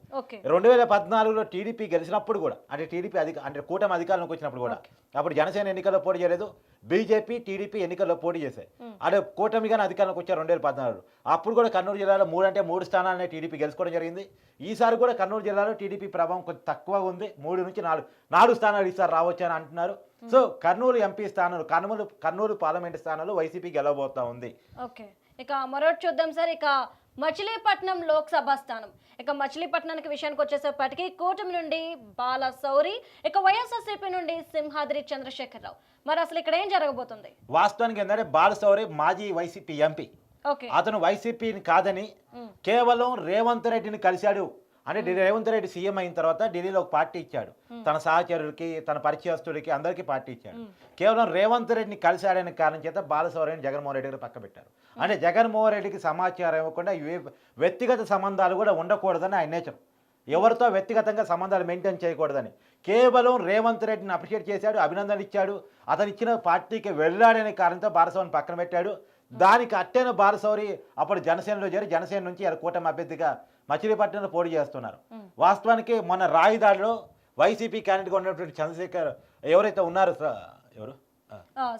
Speaker 2: 2014లో టీడీపీ గెలిచినప్పుడు కూడా అంటే టీడీపీ అంటే కూటమి అధికారంలోకి వచ్చినప్పుడు కూడా అప్పుడు జనసేన ఎన్నికల్లో పోటీ చేయలేదు, బీజేపీ టీడీపీ ఎన్నికల్లో పోటీ చేశాయి. అంటే కూటమిగానే అధికారంలోకి వచ్చారు 2014. అప్పుడు కూడా కర్నూలు జిల్లాలో 3 స్థానాలనే టీడీపీ గెలుచుకోవడం జరిగింది. ఈసారి కూడా కర్నూలు జిల్లాలో టీడీపీ ప్రభావం కొంచెం తక్కువగా ఉంది. 3 నుంచి 4 స్థానాలు ఈసారి రావచ్చని అంటున్నారు. సో కర్నూలు ఎంపీ స్థానాలు కర్నూలు పార్లమెంటు స్థానాలు వైసీపీ గెలవబోతా ఉంది.
Speaker 1: ఓకే, ఇక మరొకటి చూద్దాం సార్. ఇక మచిలీపట్నం లోక్సభ స్థానం, ఇక మచిలీపట్నానికి విషయానికి వచ్చేసేపటికి కూటమి నుండి బాల శౌరి, ఇక వైఎస్ఆర్సీపీ నుండి సింహాద్రి చంద్రశేఖరరావు. మరి అసలు ఇక్కడ ఏం జరగబోతుంది?
Speaker 2: వాస్తవానికి ఏంటంటే బాల శౌరి మాజీ వైసీపీ ఎంపీ. అతను వైసీపీని కాదని కేవలం రేవంత్ రెడ్డిని కలిశాడు. అంటే రేవంత్ రెడ్డి సీఎం అయిన తర్వాత ఢిల్లీలో ఒక పార్టీ ఇచ్చాడు, తన సహచరులకి తన పరిచయస్తులకి అందరికీ పార్టీ ఇచ్చాడు. కేవలం రేవంత్ రెడ్డిని కలిశాడనే కారణం చేత బాలశౌరిని జగన్మోహన్ రెడ్డి గారు పక్క పెట్టారు. అంటే జగన్మోహన్ రెడ్డికి సమాచారం ఇవ్వకుండా వ్యక్తిగత సంబంధాలు కూడా ఉండకూడదని ఆయన నేచర్, ఎవరితో వ్యక్తిగతంగా సంబంధాలు మెయింటైన్ చేయకూడదని కేవలం రేవంత్ రెడ్డిని అప్రిషియేట్ చేశాడు, అభినందనలు ఇచ్చాడు. అతను ఇచ్చిన పార్టీకి వెళ్ళాడనే కారణంతో బాలశౌరిని పక్కన పెట్టాడు. దానికి అట్టేన బాలశౌరి అప్పుడు జనసేనలో చేరి జనసేన నుంచి కూటమి అభ్యర్థిగా మచిలీపట్నంలో పోటీ చేస్తున్నారు. వాస్తవానికి మొన్న రాయిదాడిలో వైసీపీ క్యాండిడేట్గా ఉన్నటువంటి చంద్రశేఖర్ ఎవరైతే ఉన్నారో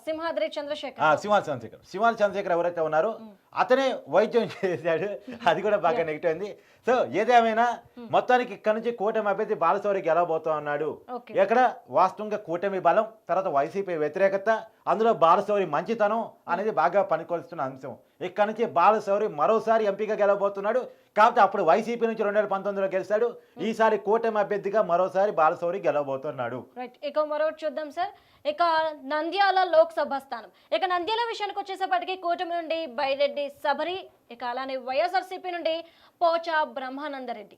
Speaker 1: సింహాద్రి చంద్రశేఖర్
Speaker 2: ఎవరైతే ఉన్నారో అతనే వైద్యం చేశాడు. అది కూడా బాగా నెగిటివ్ అయింది. సో ఏదేమైనా మొత్తానికి ఇక్కడ నుంచి కూటమి అభ్యర్థి బాలశౌరి గెలవబోతా ఉన్నాడు. ఎక్కడ వాస్తవంగా కూటమి బలం, తర్వాత వైసీపీ వ్యతిరేకత, అందులో బాలశౌరి మంచితనం అనేది బాగా పనికొలుస్తున్న అంశం. ఇక్కడ నుంచి బాలశౌరి మరోసారి ఎంపీగా గెలవబోతున్నాడు. కాబట్టి అప్పుడు వైసీపీ నుంచి 2019లో గెలిచాడు. ఈసారి కూటమి అభ్యర్థిగా మరోసారి బాలశౌరి గెలవబోతున్నాడు.
Speaker 1: ఇక మరొకటి చూద్దాం సార్. ఇక నంద్యాల లోక్సభ స్థానం, ఇక నంద్యాల విషయానికి వచ్చేసేపటికి కూటమి నుండి బైరెడ్డి శబరి, ఇక అలానే వైఎస్ఆర్సీపీ నుండి పోచా బ్రహ్మానందరెడ్డి.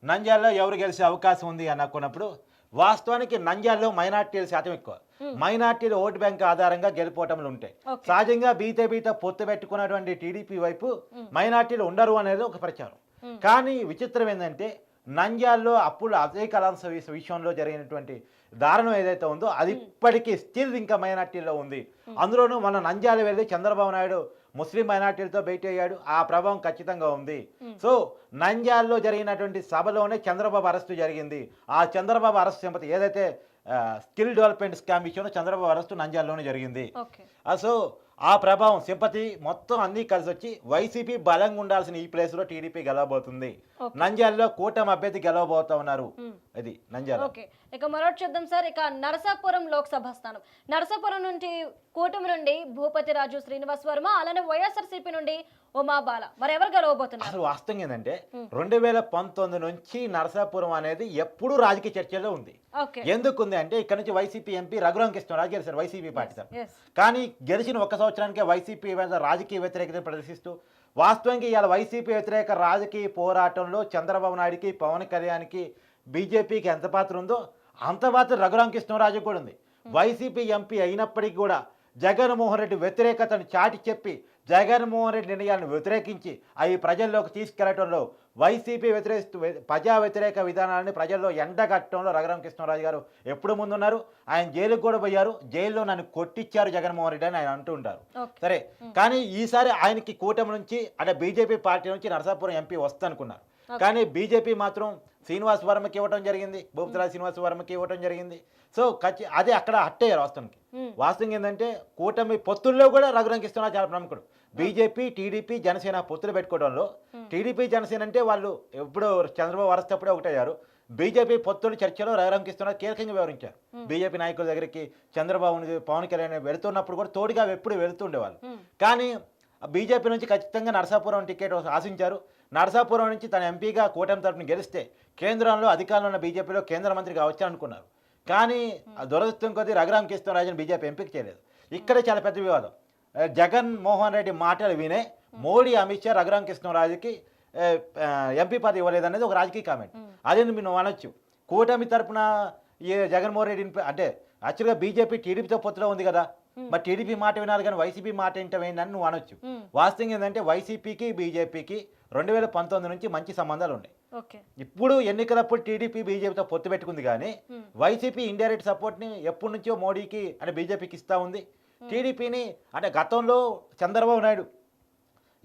Speaker 2: నంద్యాలలో ఎవరు గెలిచే అవకాశం ఉంది అని అనుకున్నప్పుడు వాస్తవానికి నంద్యాలలో మైనార్టీల శాతం ఎక్కువ. మైనార్టీల ఓటు బ్యాంక్ ఆధారంగా గెలుపోవటంలు ఉంటాయి. సహజంగా బీజేపీతో పొత్తు పెట్టుకున్నటువంటి టీడీపీ వైపు మైనార్టీలు ఉండరు అనేది ఒక ప్రచారం. కానీ విచిత్రం ఏంటంటే నంద్యాలలో అప్పుడు అజయ్ కలాం విషయంలో జరిగినటువంటి దారుణం ఏదైతే ఉందో అది ఇప్పటికీ స్టిల్ ఇంకా మైనార్టీలో ఉంది. అందులోనూ మన నంద్యాల వెళ్ళి చంద్రబాబు నాయుడు ముస్లిం మైనార్టీలతో భేటీ అయ్యాడు. ఆ ప్రభావం ఖచ్చితంగా ఉంది. సో నంద్యాలలో జరిగినటువంటి సభలోనే చంద్రబాబు అరెస్టు జరిగింది. ఆ చంద్రబాబు అరెస్టు సింపతి ఏదైతే స్కిల్ డెవలప్మెంట్ స్కామ్ విషయంలో చంద్రబాబు అరెస్టు నంద్యాలలోనే జరిగింది. సో ఆ ప్రభావం సింపతి మొత్తం అన్నీ కలిసి వచ్చి వైసీపీ బలంగా ఉండాల్సిన ఈ ప్లేస్లో టీడీపీ గెలవబోతుంది.
Speaker 1: Okay.
Speaker 2: నంద్యాలలో కూటమి అభ్యర్థి గెలవబోతా ఉన్నారు. అది నంద్యాల.
Speaker 1: ఓకే, ఇక మరొకటి చూద్దాం సార్. ఇక నరసాపురం లోక్సభ స్థానం, నరసాపురం నుండి కూటమి నుండి భూపతి రాజు శ్రీనివాస్ వర్మ, అలానే వైఎస్ఆర్సీపీ నుండి ఉమాబాల, మరి ఎవరు గెలవబోతున్నారు?
Speaker 2: అసలు వాస్తవం ఏంటంటే 2019 నుంచి నరసాపురం అనేది ఎప్పుడూ రాజకీయ చర్చలో ఉంది.
Speaker 1: ఓకే,
Speaker 2: ఎందుకుంది అంటే ఇక్కడ నుంచి వైసీపీ ఎంపీ రఘురామకృష్ణరాజు గెలిచారు వైసీపీ పార్టీ తరఫున.
Speaker 1: yes.
Speaker 2: కానీ గెలిచిన ఒక్క సంవత్సరానికే వైసీపీ మీద రాజకీయ వ్యతిరేకతను ప్రదర్శిస్తూ వాస్తవానికి ఇవాళ వైసీపీ వ్యతిరేక రాజకీయ పోరాటంలో చంద్రబాబు నాయుడికి పవన్ కళ్యాణ్కి బీజేపీకి ఎంత పాత్ర ఉందో అంత పాత్ర రఘురామకృష్ణరాజు కూడా ఉంది. వైసీపీ ఎంపీ అయినప్పటికీ కూడా జగన్మోహన్ రెడ్డి వ్యతిరేకతను చాటి చెప్పి జగన్మోహన్ రెడ్డి నిర్ణయాలను వ్యతిరేకించి అవి ప్రజల్లోకి తీసుకెళ్లడంలో వైసీపీ ప్రజా వ్యతిరేక విధానాన్ని ప్రజల్లో ఎండగట్టడంలో రఘురామకృష్ణరాజు గారు ఎప్పుడు ముందున్నారు. ఆయన జైలుకు కూడా పోయారు. జైల్లో నన్ను కొట్టించారు జగన్మోహన్ రెడ్డి అని ఆయన అంటూ ఉంటారు. సరే, కానీ ఈసారి ఆయనకి కూటమి నుంచి అంటే బీజేపీ పార్టీ నుంచి నరసాపురం ఎంపీ వస్తనుకున్నారు. కానీ బీజేపీ మాత్రం శ్రీనివాస్ వర్మకి ఇవ్వడం జరిగింది, భూపతిరాజు శ్రీనివాస్ వర్మకి ఇవ్వడం జరిగింది. సో అదే అక్కడ అట్టయ్యారు వాస్తవానికి. వాస్తవం ఏంటంటే కూటమి పొత్తుల్లో కూడా రఘురామకృష్ణరాజు చాలా ప్రముఖుడు. బీజేపీ టీడీపీ జనసేన పొత్తులు పెట్టుకోవడంలో టీడీపీ జనసేన అంటే వాళ్ళు ఎప్పుడు చంద్రబాబు వరసప్పుడే ఒకటయ్యారు. బీజేపీ పొత్తుల చర్చలో రఘురామకృష్ణరాజు కీలకంగా వ్యవహరించారు. బీజేపీ నాయకుల దగ్గరికి చంద్రబాబు పవన్ కళ్యాణ్ వెళుతున్నప్పుడు కూడా తోడుగా ఎప్పుడు వెళుతుండేవాళ్ళు. కానీ బీజేపీ నుంచి ఖచ్చితంగా నరసాపురం టికెట్ ఆశించారు. నరసాపురం నుంచి తన ఎంపీగా కూటమి తరఫున గెలిస్తే కేంద్రంలో అధికారంలో ఉన్న బీజేపీలో కేంద్ర మంత్రి కావచ్చు అనుకున్నారు. కానీ దురదృష్టం కొద్దీ రఘురామకృష్ణరాజును బీజేపీ ఎంపిక చేయలేదు. ఇక్కడే చాలా పెద్ద వివాదం. జగన్మోహన్ రెడ్డి మాటలు వినే మోడీ, అమిత్ షా రఘురామకృష్ణరాజుకి ఎంపీ పదవి ఇవ్వలేదనేది ఒక రాజకీయ కామెంట్. అదే మీరు అనొచ్చు. కూటమి తరఫున ఈ జగన్మోహన్ రెడ్డిని అంటే యాక్చువల్గా బీజేపీ టీడీపీతో పొత్తులో ఉంది కదా, మరి టీడీపీ మాట వినాలి కానీ వైసీపీ మాట ఏంటని నువ్వు అనొచ్చు. వాస్తవం ఏంటంటే వైసీపీకి బీజేపీకి 2019 నుంచి మంచి సంబంధాలు ఉన్నాయి. ఇప్పుడు ఎన్నికలప్పుడు టీడీపీ బీజేపీతో పొత్తు పెట్టుకుంది కానీ వైసీపీ ఇండైరెక్ట్ సపోర్ట్ని ఎప్పటి నుంచో మోడీకి అంటే బీజేపీకి ఇస్తూ ఉంది. టీడీపీని అంటే గతంలో చంద్రబాబు నాయుడు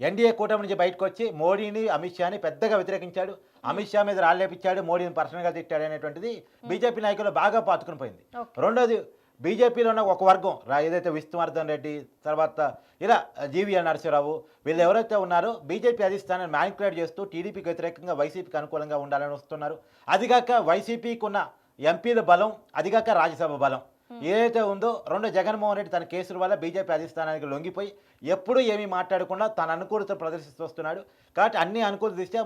Speaker 2: ఎన్డీఏ కూటమి నుంచి బయటకు వచ్చి మోడీని, అమిత్ షాని పెద్దగా వ్యతిరేకించాడు. అమిత్ షా మీద రాళ్ళేపించాడు, మోడీని పర్సనల్గా తిట్టాడు అనేటువంటిది బీజేపీ నాయకులు బాగా పాతుకుని పోయింది. రెండోది, బీజేపీలో ఉన్న ఒక వర్గం ఏదైతే విష్ణువర్ధన్ రెడ్డి, తర్వాత ఇలా జీవీఎల్ నరసింహరావు, వీళ్ళు ఎవరైతే ఉన్నారో బీజేపీ అధిష్టానాన్ని మ్యానిపులేట్ చేస్తూ టీడీపీకి వ్యతిరేకంగా వైసీపీకి అనుకూలంగా ఉండాలని వస్తున్నారు. అదిగాక వైసీపీకి ఉన్న ఎంపీల బలం, అదిగాక రాజ్యసభ బలం ఏదైతే ఉందో, రెండు జగన్మోహన్ రెడ్డి తన కేసుల వల్ల బీజేపీ అధిష్టానానికి లొంగిపోయి ఎప్పుడూ ఏమీ మాట్లాడకుండా తన అనుకూలత ప్రదర్శిస్తూ వస్తున్నాడు. కాబట్టి అన్ని అనుకూల దృష్ట్యా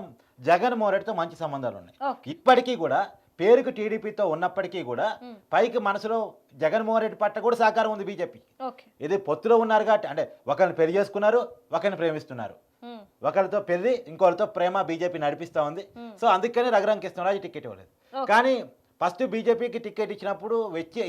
Speaker 2: జగన్మోహన్ రెడ్డితో మంచి సంబంధాలు ఉన్నాయి. ఇప్పటికీ కూడా పేరుకు టీడీపీతో ఉన్నప్పటికీ కూడా పైకి మనసులో జగన్మోహన్ రెడ్డి పట్ల కూడా సహకారం ఉంది బీజేపీ. ఇది పొత్తులో ఉన్నారు కాబట్టి అంటే ఒకరిని పెళ్లి చేసుకున్నారు, ఒకరిని ప్రేమిస్తున్నారు, ఒకరితో పెళ్లి ఇంకొకరితో ప్రేమ బీజేపీ నడిపిస్తూ ఉంది. సో అందుకని రఘురామకృష్ణరాజు టికెట్ ఇవ్వలేదు. కానీ ఫస్ట్ బీజేపీకి టికెట్ ఇచ్చినప్పుడు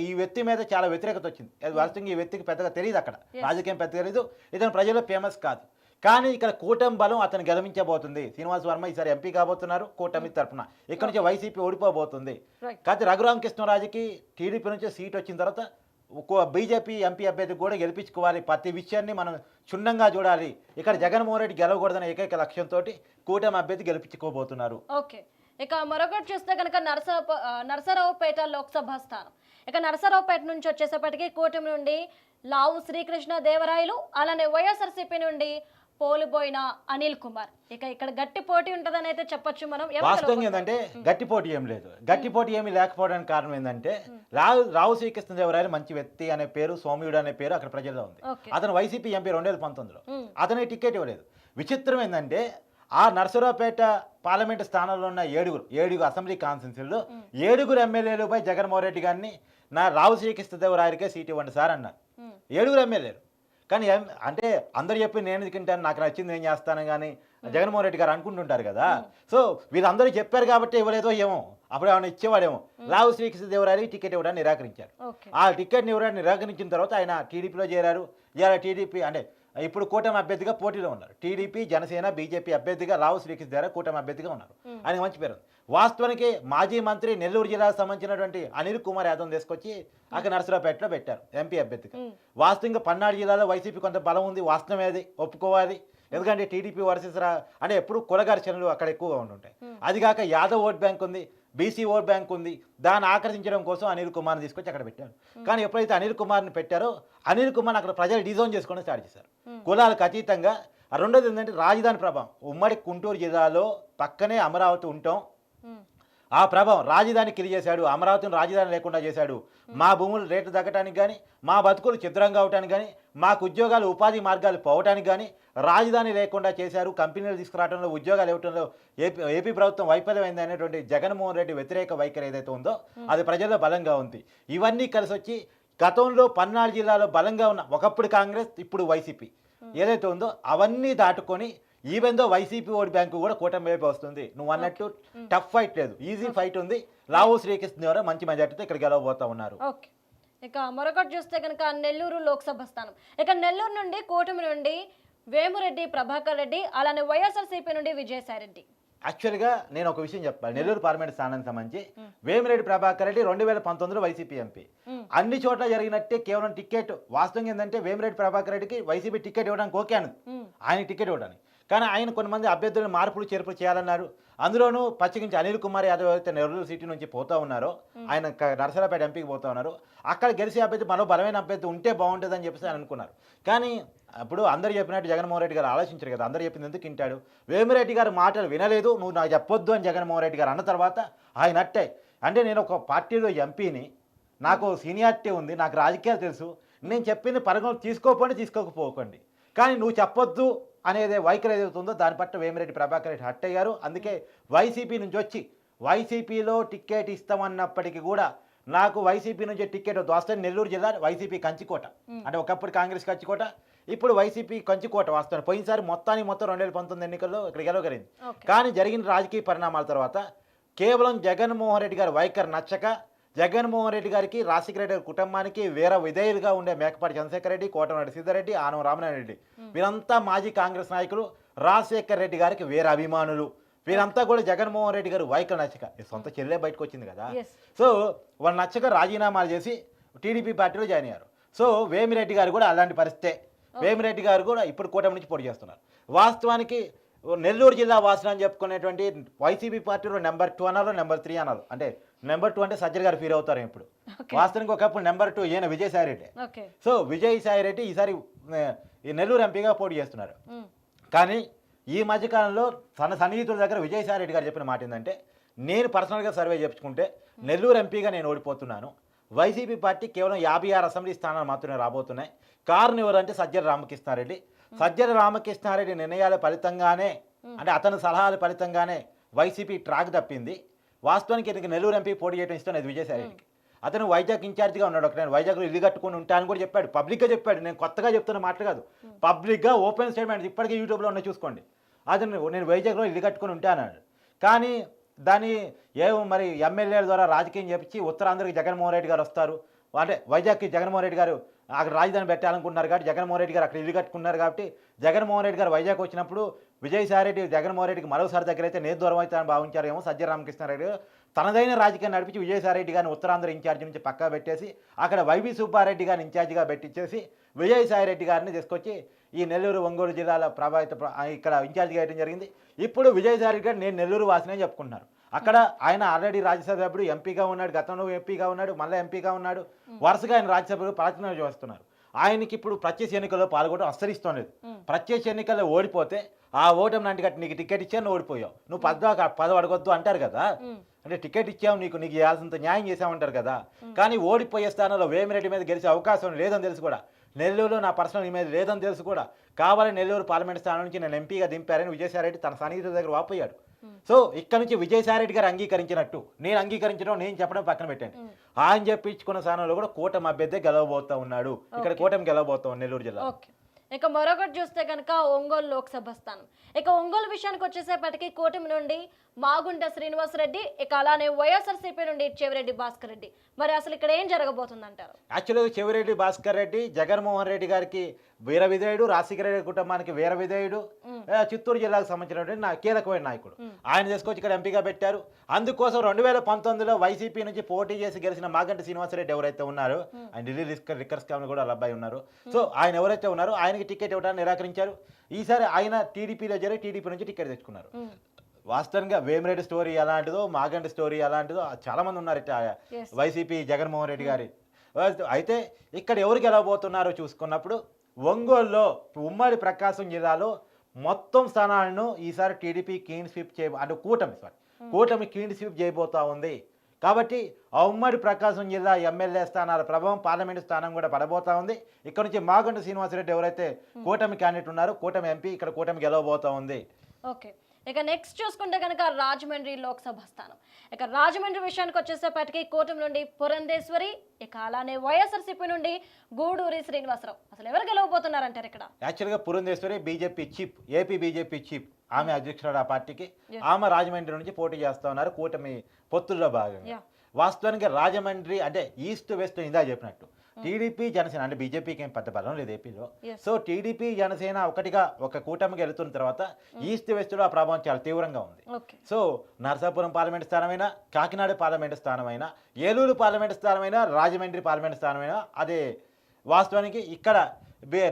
Speaker 2: ఈ వ్యక్తి మీద చాలా వ్యతిరేకత వచ్చింది. వాస్తవంగా ఈ వ్యక్తికి పెద్దగా తెలియదు, అక్కడ రాజకీయం పెద్దగా తెలియదు, ఇతను ప్రజల్లో ఫేమస్ కాదు. కానీ ఇక్కడ కూటమి బలం అతను గెలిపించబోతుంది. శ్రీనివాస్ వర్మ ఈసారి ఎంపీ కాబోతున్నారు కూటమి తరఫున. ఇక్కడ నుంచి వైసీపీ ఓడిపోబోతుంది. కాకపోతే రఘురామకృష్ణరాజుకి టీడీపీ నుంచి సీట్ వచ్చిన తర్వాత బీజేపీ ఎంపీ అభ్యర్థి కూడా గెలిపించుకోవాలి. ప్రతి విషయాన్ని మనం క్షుణ్ణంగా చూడాలి. ఇక్కడ జగన్మోహన్ రెడ్డి గెలవకూడదనే ఏకైక లక్ష్యంతో కూటమి అభ్యర్థి గెలిపించుకోబోతున్నారు.
Speaker 1: ఓకే, ఇక మరొకటి చూస్తే కనుక నరసరావుపేట లోక్సభ స్థానం. ఇక నరసరావుపేట నుంచి వచ్చేసేపటికి కూటమి నుండి లావు శ్రీకృష్ణ దేవరాయలు, అలానే వైఎస్ఆర్సీపీ నుండి పోలిపోయిన అనిల్ కుమార్. ఇక ఇక్కడ గట్టి పోటీ ఉంటుందని అయితే చెప్పొచ్చు మనం.
Speaker 2: వాస్తవం ఏంటంటే గట్టి పోటీ ఏం లేదు. గట్టి పోటీ ఏమి లేకపోవడానికి కారణం ఏంటంటే రావు శ్రీకృష్ణ దేవరాయలు మంచి వ్యక్తి అనే పేరు, సౌమ్యుడు అనే పేరు అక్కడ ప్రజల్లో ఉంది. అతను వైసీపీ ఎంపీ 2019లో, అతనికి టికెట్ ఇవ్వలేదు. విచిత్రం ఏంటంటే ఆ నరసరావుపేట పార్లమెంటు స్థానంలో ఉన్న ఏడుగురు అసెంబ్లీ కాన్స్టిట్యున్సీల్లో 7 ఎమ్మెల్యేలపై జగన్మోహన్ రెడ్డి గారిని రావు శ్రీకృష్ణదేవరాయలకే సీట్ ఇవ్వండి సార్ అన్నారు. 7 ఎమ్మెల్యేలు. కానీ అంటే అందరు చెప్పి నేను తింటాను, నాకు నచ్చింది నేను చేస్తాను కానీ జగన్మోహన్ రెడ్డి గారు అనుకుంటుంటారు కదా. సో వీళ్ళందరూ చెప్పారు కాబట్టి ఇవ్వలేదో ఏమో, అప్పుడు ఏమైనా ఇచ్చేవాడేమో. రావు శ్రీకృష్ణదేవరాయలకి టికెట్ ఇవ్వడానికి నిరాకరించారు. ఆ టికెట్ని ఇవ్వడానికి నిరాకరించిన తర్వాత ఆయన టీడీపీలో చేరారు. ఇవాళ టీడీపీ అంటే ఇప్పుడు కూటమి అభ్యర్థిగా పోటీలో ఉన్నారు. టీడీపీ, జనసేన, బీజేపీ అభ్యర్థిగా రావు శ్రీకృష్ణ దేవరాయ కూటమి అభ్యర్థిగా ఉన్నారు. ఆయనకు మంచి పేరు. వాస్తవానికి మాజీ మంత్రి నెల్లూరు జిల్లాకు సంబంధించినటువంటి అనిల్ కుమార్ యాదవ్ తీసుకొచ్చి అక్కడ నరసరావుపేటలో పెట్టారు ఎంపీ అభ్యర్థిగా. వాస్తవంగా పల్నాడు జిల్లాలో వైసీపీ కొంత బలం ఉంది, వాస్తవమే, అది ఒప్పుకోవాలి. ఎందుకంటే టీడీపీ వర్సెస్ అంటే ఎప్పుడు కుల ఘర్షణలు అక్కడ ఎక్కువగా ఉంటుంటాయి. అది కాక యాదవ్ ఓట్ బ్యాంక్ ఉంది. బీసీ ఓట్ బ్యాంక్ ఉంది, దాన్ని ఆకర్షించడం కోసం అనిల్ కుమార్ని తీసుకొచ్చి అక్కడ పెట్టారు. కానీ ఎప్పుడైతే అనిల్ కుమార్ని పెట్టారో అనిల్ కుమార్ అక్కడ ప్రజలు డిజోన్ చేసుకోవడం స్టార్ట్ చేశారు, కులాలకు అతీతంగా. రెండోది ఏంటంటే రాజధాని ప్రభావం. ఉమ్మడి గుంటూరు జిల్లాలో పక్కనే అమరావతి ఉంటాం, ఆ ప్రభావం రాజధాని కిలి చేశాడు, అమరావతిని రాజధాని లేకుండా చేశాడు. మా భూములు రేట్లు తగ్గడానికి కానీ, మా బతుకులు చిద్రంగా అవటానికి కానీ, మాకు ఉద్యోగాలు ఉపాధి మార్గాలు పోవటానికి కానీ రాజధాని లేకుండా చేశారు. కంపెనీలు తీసుకురావడంలో, ఉద్యోగాలు ఇవ్వడంలో ఏపీ ప్రభుత్వం వైఫల్యమైంది అనేటువంటి జగన్మోహన్ రెడ్డి వ్యతిరేక వైఖరి ఏదైతే ఉందో అది ప్రజల్లో బలంగా ఉంది. ఇవన్నీ కలిసి వచ్చి గతంలో 14 జిల్లాలో బలంగా ఉన్న ఒకప్పుడు కాంగ్రెస్, ఇప్పుడు వైసీపీ ఏదైతే ఉందో అవన్నీ దాటుకొని even though YCP vote bank కూడా కూటమి వైపు వస్తుంది. నువ్వు అన్నట్టు టఫ్ ఫైట్ లేదు, ఈజీ ఫైట్ ఉంది. లావు శ్రీకృష్ణ ద్వారా మంచి మెజార్టీతో ఇక్కడ గెలవబోతా ఉన్నారు.
Speaker 1: ఓకే, ఇక మరొకటి చూస్తే కనుక నెల్లూరు లోక్సభ స్థానం. ఇక నెల్లూరు నుండి కూటమి నుండి వేమిరెడ్డి ప్రభాకర్ రెడ్డి, అలానే వైఎస్ఆర్సీపీ నుండి విజయసాయి రెడ్డి.
Speaker 2: యాక్చువల్గా నేను ఒక విషయం చెప్పాలి. నెల్లూరు పార్లమెంట్ స్థానానికి సంబంధించి వేమిరెడ్డి ప్రభాకర్ రెడ్డి 2019లో వైసీపీ ఎంపీ. అన్ని చోట్ల జరిగినట్టే కేవలం టికెట్ వాస్తవంగా ఏంటంటే వేమిరెడ్డి ప్రభాకర్ రెడ్డికి వైసీపీ టికెట్ ఇవ్వడానికి ఓకే అని, ఆయన టికెట్ ఇవ్వడానికి. కానీ ఆయన కొంతమంది అభ్యర్థులను మార్పులు చేర్పులు చేయాలన్నారు. అందులోనూ పచ్చికించి అనిల్ కుమార్ యాదవ్ అయితే నెల్లూరు సిటీ నుంచి పోతా ఉన్నారో, ఆయన నరసరాపేట ఎంపీకి పోతా ఉన్నారు. అక్కడ గెలిచే అభ్యర్థి మరో బలమైన అభ్యర్థి ఉంటే బాగుంటుందని చెప్పేసి ఆయన అనుకున్నారు. కానీ అప్పుడు అందరు చెప్పినట్టు జగన్మోహన్ రెడ్డి గారు ఆలోచించారు కదా, అందరు చెప్పింది ఎందుకు వింటాడు. వేమిరెడ్డి గారు మాటలు వినలేదు, నువ్వు నాకు చెప్పొద్దు అని జగన్మోహన్ రెడ్డి గారు అన్న తర్వాత ఆయన అట్టే అంటే నేను ఒక పార్టీలో ఎంపీని, నాకు సీనియారిటీ ఉంది, నాకు రాజకీయాలు తెలుసు, నేను చెప్పింది పరిగణలోకి తీసుకోకపోండి, తీసుకోకపోకండి, కానీ నువ్వు చెప్పొద్దు అనేది వైఖరి ఏదైతే ఉందో దాని పట్ల వేమిరెడ్డి ప్రభాకర్ రెడ్డి హట్ అయ్యారు. అందుకే వైసీపీ నుంచి వచ్చి వైసీపీలో టికెట్ ఇస్తామన్నప్పటికీ కూడా నాకు వైసీపీ నుంచి టికెట్ వస్తే నెల్లూరు జిల్లా వైసీపీ కంచికోట, అంటే ఒకప్పుడు కాంగ్రెస్ కంచికోట, ఇప్పుడు వైసీపీ కంచికోట వస్తాను. పోయినసారి మొత్తం 2019 ఎన్నికల్లో ఇక్కడ గెలవగలిగింది. కానీ జరిగిన రాజకీయ పరిణామాల తర్వాత కేవలం జగన్మోహన్ రెడ్డి గారి వైఖరి నచ్చక జగన్మోహన్ రెడ్డి గారికి, రాజశేఖర రెడ్డి గారి కుటుంబానికి వేరే విధేయులుగా ఉండే మేకపాటి చంద్రశేఖర్ రెడ్డి, కోటమిరెడ్డి సీతారెడ్డి, ఆనం రామనారాయణ రెడ్డి వీరంతా మాజీ కాంగ్రెస్ నాయకులు, రాజశేఖర్ రెడ్డి గారికి వేరే అభిమానులు. వీరంతా కూడా జగన్మోహన్ రెడ్డి గారు వైఖరి నచ్చక, సొంత చెల్లె బయటకు వచ్చింది కదా, సో వాళ్ళు నచ్చక రాజీనామాలు చేసి టీడీపీ పార్టీలో జాయిన్ అయ్యారు. సో వేమిరెడ్డి గారు కూడా అలాంటి పరిస్థితే. వేమిరెడ్డి గారు కూడా ఇప్పుడు కూటమి నుంచి పోటీ చేస్తున్నారు. వాస్తవానికి నెల్లూరు జిల్లా వాసులు అని చెప్పుకునేటువంటి వైసీపీ పార్టీలో నెంబర్ 2 అనాలో నెంబర్ 3 అనాలి, అంటే నెంబర్ 2 అంటే సజ్జర్ గారు ఫీల్ అవుతారు ఇప్పుడు. వాస్తవానికి ఒకప్పుడు నెంబర్ 2 ఈయన విజయసాయి రెడ్డి. సో విజయసాయి రెడ్డి ఈసారి ఈ నెల్లూరు ఎంపీగా పోటీ చేస్తున్నారు. కానీ ఈ మధ్యకాలంలో తన సన్నిహితుల దగ్గర విజయసాయి రెడ్డి గారు చెప్పిన మాట ఏంటంటే, నేను పర్సనల్గా సర్వే చెప్పుకుంటే నెల్లూరు ఎంపీగా నేను ఓడిపోతున్నాను, వైసీపీ పార్టీ కేవలం 56 అసెంబ్లీ స్థానాలు మాత్రమే రాబోతున్నాయి. కారణం ఎవరంటే సజ్జల రామకృష్ణారెడ్డి. సజ్జల రామకృష్ణారెడ్డి నిర్ణయాల ఫలితంగానే, అంటే అతని సలహాల ఫలితంగానే వైసీపీ ట్రాక్ తప్పింది. వాస్తవానికి ఇతనికి నెల్లూరు ఎంపీ పోటీ చేయడం ఇష్టం లేదు విజయసాయి రెడ్డికి. అతను వైజాగ్ ఇన్ఛార్జిగా ఉన్నాడు. నేను వైజాగ్లో ఇల్లు కట్టుకుని ఉంటానని కూడా చెప్పాడు, పబ్లిక్గా చెప్పాడు. నేను కొత్తగా చెప్తున్న మాటలు కాదు, పబ్లిక్గా ఓపెన్ స్టేట్మెంట్ ఇప్పటికీ యూట్యూబ్లో ఉన్నాయి చూసుకోండి. అతను నేను వైజాగ్లో ఇల్లు కట్టుకుని ఉంటానన్నాడు. కానీ దాన్ని మరి ఎమ్మెల్యేల ద్వారా రాజకీయం చేపించి ఉత్తరాంధ్రకి జగన్మోహన్ రెడ్డి గారు వస్తారు, అంటే వైజాగ్కి జగన్మోహన్ రెడ్డి గారు అక్కడ రాజధాని పెట్టాలనుకుంటున్నారు కాబట్టి జగన్మోహన్ రెడ్డి గారు అక్కడ ఇల్లు కట్టుకున్నారు కాబట్టి జగన్మోహన్ రెడ్డి గారు వైజాగ్ వచ్చినప్పుడు విజయసాయి రెడ్డి జగన్మోహన్ రెడ్డికి మరోసారి దగ్గర అయితే నేను దూరం అవుతానని భావించారేమో. సజ్జల రామకృష్ణారెడ్డి తనదైన రాజకీయం నడిపించి విజయసాయి రెడ్డి గారిని ఉత్తరాంధ్ర ఇన్ఛార్జి నుంచి పక్కా పెట్టేసి అక్కడ వైవి సుబ్బారెడ్డి గారిని ఇన్ఛార్జిగా పెట్టించేసి విజయసాయి రెడ్డి గారిని తీసుకొచ్చి ఈ నెల్లూరు ఒంగోలు జిల్లాల ప్రభావిత ఇక్కడ ఇన్ఛార్జిగా వేయడం జరిగింది. ఇప్పుడు విజయసాయి రెడ్డి గారు నేను నెల్లూరు వాసినే చెప్పుకుంటున్నారు. అక్కడ ఆయన ఆల్రెడీ రాజ్యసభ సభ్యుడు, ఎంపీగా ఉన్నాడు, గతంలో ఎంపీగా ఉన్నాడు, మళ్ళీ ఎంపీగా ఉన్నాడు, వరుసగా ఆయన రాజ్యసభకు ప్రాతినిధ్యం చేస్తున్నారు. ఆయనకి ఇప్పుడు ప్రత్యేక ఎన్నికల్లో పాల్గొనడం అస్సలు లేదు. ప్రత్యేక ఎన్నికల్లో ఓడిపోతే ఆ ఓటమి నాటి గట్టి నీకు టికెట్ ఇచ్చావు, నువ్వు ఓడిపోయావు, నువ్వు పదవి అడగొద్దు అంటారు కదా, అంటే టికెట్ ఇచ్చావు, నీకు ఇవ్వాల్సినంత న్యాయం చేసామంటారు కదా. కానీ ఓడిపోయే స్థానంలో వేమిరెడ్డి మీద గెలిచే అవకాశం లేదని తెలుసు కూడా, నెల్లూరులో నా పర్సనల్ ఇమేజ్ లేదని తెలుసు కూడా, కావాలని నెల్లూరు పార్లమెంట్ స్థానం నుంచి నేను ఎంపీగా దింపారని విజయసాయి రెడ్డి తన సన్నిహితుల దగ్గర వాపోయాడు. సో ఇక్కడ నుంచి విజయసాయి రెడ్డి గారు అంగీకరించినట్టు నేను అంగీకరించడం, నేను చెప్పడం పక్కన పెట్టండి, ఆయన చెప్పించుకున్న స్థానంలో కూడా కూటమి అభ్యర్థి గెలవబోతా ఉన్నాడు. ఇక్కడ కూటమి గెలవబోతాం నెల్లూరు జిల్లా.
Speaker 1: ఇక మరొకటి చూస్తే కనుక ఒంగోలు లోక్సభ స్థానం. ఇక ఒంగోలు విషయానికి వచ్చేసేపటికి కూటమి నుండి మాగుంట శ్రీనివాసరెడ్డి, ఇక అలానే వైఎస్ఆర్సీపీ నుండి చెవిరెడ్డి భాస్కర్ రెడ్డి. మరి అసలు ఇక్కడ ఏం జరగబోతుంది అంటారు?
Speaker 2: యాక్చువల్గా చెవిరెడ్డి భాస్కర్ రెడ్డి జగన్మోహన్ రెడ్డి గారికి వీర విధేయుడు, రాజశేఖర రెడ్డి కుటుంబానికి వీర విధేయుడు, చిత్తూరు జిల్లాకు సంబంధించినటువంటి కీలకమైన నాయకుడు. ఆయన తీసుకొచ్చి ఇక్కడ ఎంపీగా పెట్టారు. అందుకోసం 2019లో వైసీపీ నుంచి పోటీ చేసి గెలిచిన మాగంటి శ్రీనివాసరెడ్డి ఎవరైతే ఉన్నారో, ఆయన ఢిల్లీ లిక్కర్ స్కామ్ కూడా అబ్బాయి ఉన్నారు. సో ఆయన ఎవరైతే ఉన్నారో ఆయనకి టికెట్ ఇవ్వడానికి నిరాకరించారు. ఈసారి ఆయన టీడీపీలో జరిగి టీడీపీ నుంచి టికెట్ తెచ్చుకున్నారు. వాస్తవంగా వేమిరెడ్డి స్టోరీ ఎలాంటిదో, మాగంటి స్టోరీ ఎలాంటిదో చాలా మంది ఉన్నారు ఇట్లా
Speaker 1: Yes.
Speaker 2: వైసీపీ జగన్మోహన్ రెడ్డి గారి. అయితే ఇక్కడ ఎవరు గెలవబోతున్నారో చూసుకున్నప్పుడు ఒంగోలులో ఉమ్మడి ప్రకాశం జిల్లాలో మొత్తం స్థానాలను ఈసారి టీడీపీ క్లీన్ స్వీప్ అంటే కూటమి క్లీన్ స్వీప్ చేయబోతా ఉంది. కాబట్టి ఆ ఉమ్మడి ప్రకాశం జిల్లా ఎమ్మెల్యే స్థానాల ప్రభావం పార్లమెంటు స్థానం కూడా పడబోతా ఉంది. ఇక్కడ నుంచి మాగంటి శ్రీనివాసరెడ్డి ఎవరైతే కూటమి క్యాండిడేట్ ఉన్నారో, కూటమి ఎంపీ ఇక్కడ కూటమి గెలవబోతా ఉంది.
Speaker 1: ఓకే, ఇక నెక్స్ట్ చూసుకుంటే కనుక రాజమండ్రి లోక్సభ స్థానం. ఇక రాజమండ్రి విషయానికి వచ్చేసేపటికి కూటమి నుండి పురంధేశ్వరి, ఇక అలానే వైఎస్ఆర్సీపీ నుండి గూడూరి శ్రీనివాసరావు. అసలు ఎవరు గెలవబోతున్నారంటారు ఇక్కడ?
Speaker 2: యాక్చువల్గా Purandeswari BJP chief, AP BJP chief, ఆమె అధ్యక్షురాలు ఆ పార్టీకి. ఆమె రాజమండ్రి నుంచి పోటీ చేస్తా ఉన్నారు కూటమి పొత్తుల్లో భాగంగా. వాస్తవానికి రాజమండ్రి అంటే ఈస్ట్ వెస్ట్ ఇందా చెప్పినట్టు టీడీపీ జనసేన అంటే బీజేపీకి ఏం పెద్ద బలం లేదు ఏపీలో. సో టీడీపీ జనసేన ఒకటిగా ఒక కూటమికి వెళుతున్న తర్వాత ఈస్ట్ వెస్ట్లో ఆ ప్రభావం చాలా తీవ్రంగా ఉంది. సో నరసాపురం పార్లమెంటు స్థానమైనా, కాకినాడ పార్లమెంటు స్థానమైనా, ఏలూరు పార్లమెంటు స్థానమైనా, రాజమండ్రి పార్లమెంటు స్థానమైనా అదే. వాస్తవానికి ఇక్కడ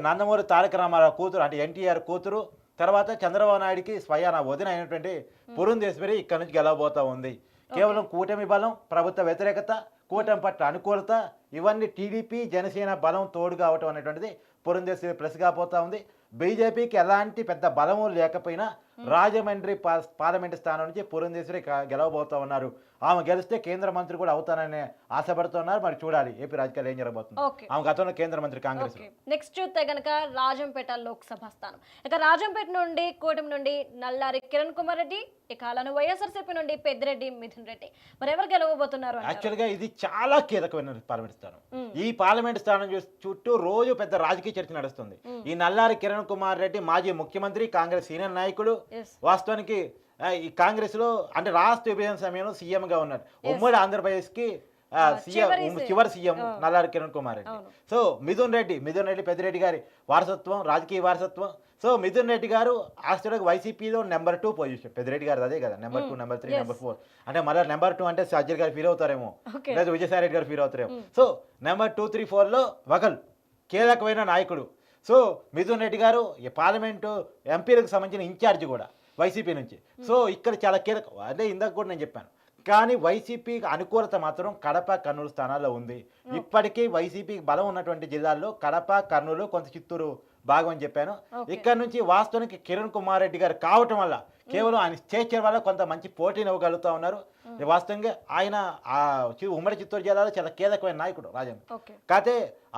Speaker 2: నందమూరి తారక రామారావు కూతురు అంటే ఎన్టీఆర్ కూతురు, తర్వాత చంద్రబాబు నాయుడికి స్వయాన వదిన అయినటువంటి పురంధేశ్వరి ఇక్కడ నుంచి గెలవబోతా ఉంది. కేవలం కూటమి బలం, ప్రభుత్వ వ్యతిరేకత, కూటమి పట్ల అనుకూలత, ఇవన్నీ టీడీపీ జనసేన బలం తోడు కావటం అనేటువంటిది పురంధేశ్వరి ప్లస్ కాబోతా ఉంది. బీజేపీకి ఎలాంటి పెద్ద బలము లేకపోయినా రాజమండ్రి పార్లమెంటు స్థానం నుంచి పురంధేశ్వరి గెలవబోతా ఉన్నారు. ఆమె గెలిస్తే కేంద్ర మంత్రి కూడా అవుతానని ఆశపడుతున్నారు. మరి చూడాలి ఏపీ రాజకీయాలు ఏం జరగబోతుంది. ఆమె గతంలో కేంద్ర మంత్రి కాంగ్రెస్.
Speaker 1: నెక్స్ట్ చూస్తే కనుక రాజంపేట లోక్సభ స్థానం. ఇక రాజంపేట నుండి కూటమి నుండి నల్లారి కిరణ్ కుమార్ రెడ్డి, ఇక అలానే వైఎస్ఆర్సీపీ నుండి పెద్దిరెడ్డి మిథున్ రెడ్డి. మరి ఎవరు గెలవబోతున్నారు?
Speaker 2: యాక్చువల్గా ఇది చాలా కీలకమైన పార్లమెంట్ స్థానం. ఈ పార్లమెంట్ స్థానం చుట్టూ రోజు పెద్ద రాజకీయ చర్చ నడుస్తుంది. ఈ నల్లారి కిరణ్ కుమార్ రెడ్డి మాజీ ముఖ్యమంత్రి, కాంగ్రెస్ సీనియర్ నాయకుడు. వాస్తవానికి ఈ కాంగ్రెస్ లో అంటే రాష్ట్ర విభజన సమయంలో సీఎం గా ఉన్నారు. ఉమ్మడి ఆంధ్రప్రదేశ్ కి చివరి సీఎం నల్లారి కిరణ్ కుమార్ రెడ్డి. సో మిథున్ రెడ్డి పెద్దిరెడ్డి గారి వారసత్వం, రాజకీయ వారసత్వం. సో మిథున్ రెడ్డి గారు ఆస్ట్రేలియాకి వైసీపీలో నెంబర్ 2 పొజిషన్. పెద్దిరెడ్డి గారు అదే కదా, నెంబర్ 2, నెంబర్ 3, నెంబర్ 4. అంటే మళ్ళీ నెంబర్ 2 అంటే సజ్జర్ గారు ఫీల్ అవుతారేమో, లేదా విజయసాయి రెడ్డి గారు ఫీల్ అవుతారేమో. సో నెంబర్ 2, 3, 4లో ఒకరు కీలకమైన నాయకుడు. సో మిథున్ రెడ్డి గారు పార్లమెంటు ఎంపీలకు సంబంధించిన ఇన్ఛార్జ్ కూడా వైసీపీ నుంచి. సో ఇక్కడ చాలా కీలకం. అదే ఇందాక కూడా నేను చెప్పాను. కానీ వైసీపీకి అనుకూలత మాత్రం కడప, కర్నూలు స్థానాల్లో ఉంది. ఇప్పటికీ వైసీపీకి బలం ఉన్నటువంటి జిల్లాల్లో కడప, కర్నూలు, కొంత చిత్తూరు భాగం అని చెప్పాను. ఇక్కడ నుంచి వాస్తవానికి కిరణ్ కుమార్ రెడ్డి గారు కావటం వల్ల, కేవలం ఆయన స్టేచర్ వల్ల కొంత మంచి పోటీని ఇవ్వగలుగుతా ఉన్నారు. వాస్తవంగా ఆయన ఉమ్మడి చిత్తూరు జిల్లాలో చాలా కీలకమైన నాయకుడు రాజేంద్ర. కాకపోతే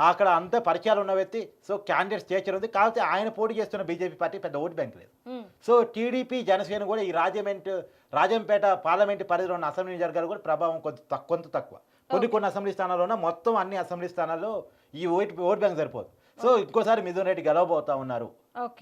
Speaker 2: అక్కడ అంత పరిచయాలు ఉన్న వ్యక్తి. సో క్యాండిడేట్ స్టేచర్ ఉంది. కాకపోతే ఆయన పోటీ చేస్తున్న బీజేపీ పార్టీ పెద్ద ఓటు బ్యాంక్ లేదు. సో టీడీపీ జనసేన కూడా ఈ రాజంపేట పార్లమెంటు పరిధిలో ఉన్న అసెంబ్లీ నియోజకవర్గాలు కూడా ప్రభావం కొంత తక్కువ. కొన్ని అసెంబ్లీ స్థానాల్లో మొత్తం అన్ని అసెంబ్లీ స్థానాల్లో ఈ ఓట్ బ్యాంక్ సరిపోదు. సో ఇంకోసారి మిథున్ రెడ్డి గెలవబోతా ఉన్నారు.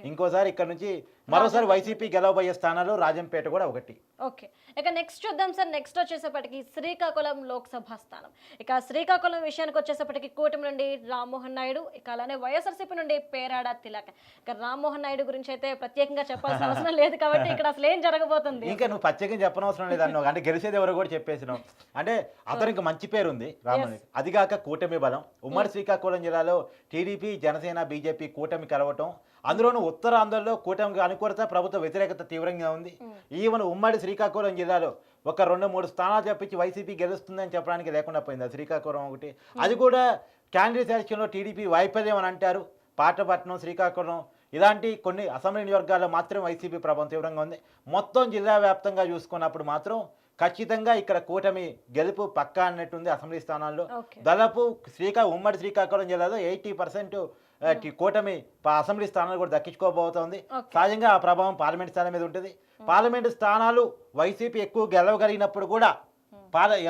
Speaker 2: ఇంకోసారి ఇక్కడ నుంచి మరోసారి వైసీపీ గెలవబోయే స్థానాలు రాజంపేట కూడా ఒకటి.
Speaker 1: ఓకే, ఇక నెక్స్ట్ చూద్దాం సార్. నెక్స్ట్ వచ్చేసేపటికి శ్రీకాకుళం లోక్సభ స్థానం. ఇక శ్రీకాకుళం విషయానికి వచ్చేసేపటికి కూటమి నుండి రామ్మోహన్ నాయుడు, ఇక అలానే వైఎస్ఆర్సీపీ నుండి పేరాడ తిలక్. ఇక రామ్మోహన్ నాయుడు గురించి అయితే ప్రత్యేకంగా చెప్పాల్సిన అవసరం లేదు కాబట్టి ఇక్కడ అసలు ఏం జరగబోతుంది?
Speaker 2: ఇంకా నువ్వు ప్రత్యేకంగా చెప్పనవసరం లేదు అన్నావు. అంటే గెలిచేది ఎవరు కూడా చెప్పేసినావు. అంటే అతనికి మంచి పేరు ఉంది రామ్మోహన్. అదిగాక కూటమి బలం. ఉమ్మడి శ్రీకాకుళం జిల్లాలో టీడీపీ, జనసేన, బీజేపీ కూటమి కలవటం, అందులోనూ ఉత్తరాంధ్రలో కూటమికి అనుకూలత, ప్రభుత్వ వ్యతిరేకత తీవ్రంగా ఉంది. ఈవెన్ ఉమ్మడి శ్రీకాకుళం జిల్లాలో ఒక 2-3 స్థానాలు చెప్పించి వైసీపీ గెలుస్తుందని చెప్పడానికి లేకుండా పోయింది శ్రీకాకుళం ఒకటి. అది కూడా క్యాండిడేట్ సెలక్షన్లో టీడీపీ వైఫల్యం అని అంటారు. పాటపట్నం, శ్రీకాకుళం ఇలాంటి కొన్ని అసెంబ్లీ నియోజకవర్గాల్లో మాత్రం వైసీపీ ప్రభావం తీవ్రంగా ఉంది. మొత్తం జిల్లా వ్యాప్తంగా చూసుకున్నప్పుడు మాత్రం ఖచ్చితంగా ఇక్కడ కూటమి గెలుపు పక్కా అన్నట్టుంది. అసెంబ్లీ స్థానాల్లో దాదాపు ఉమ్మడి శ్రీకాకుళం జిల్లాలో 80% కూటమి అసెంబ్లీ స్థానాలు కూడా దక్కించుకోబోతోంది. సహజంగా ఆ ప్రభావం పార్లమెంట్ స్థానం మీద ఉంటుంది. పార్లమెంటు స్థానాలు వైసీపీ ఎక్కువ గెలవగలిగినప్పుడు కూడా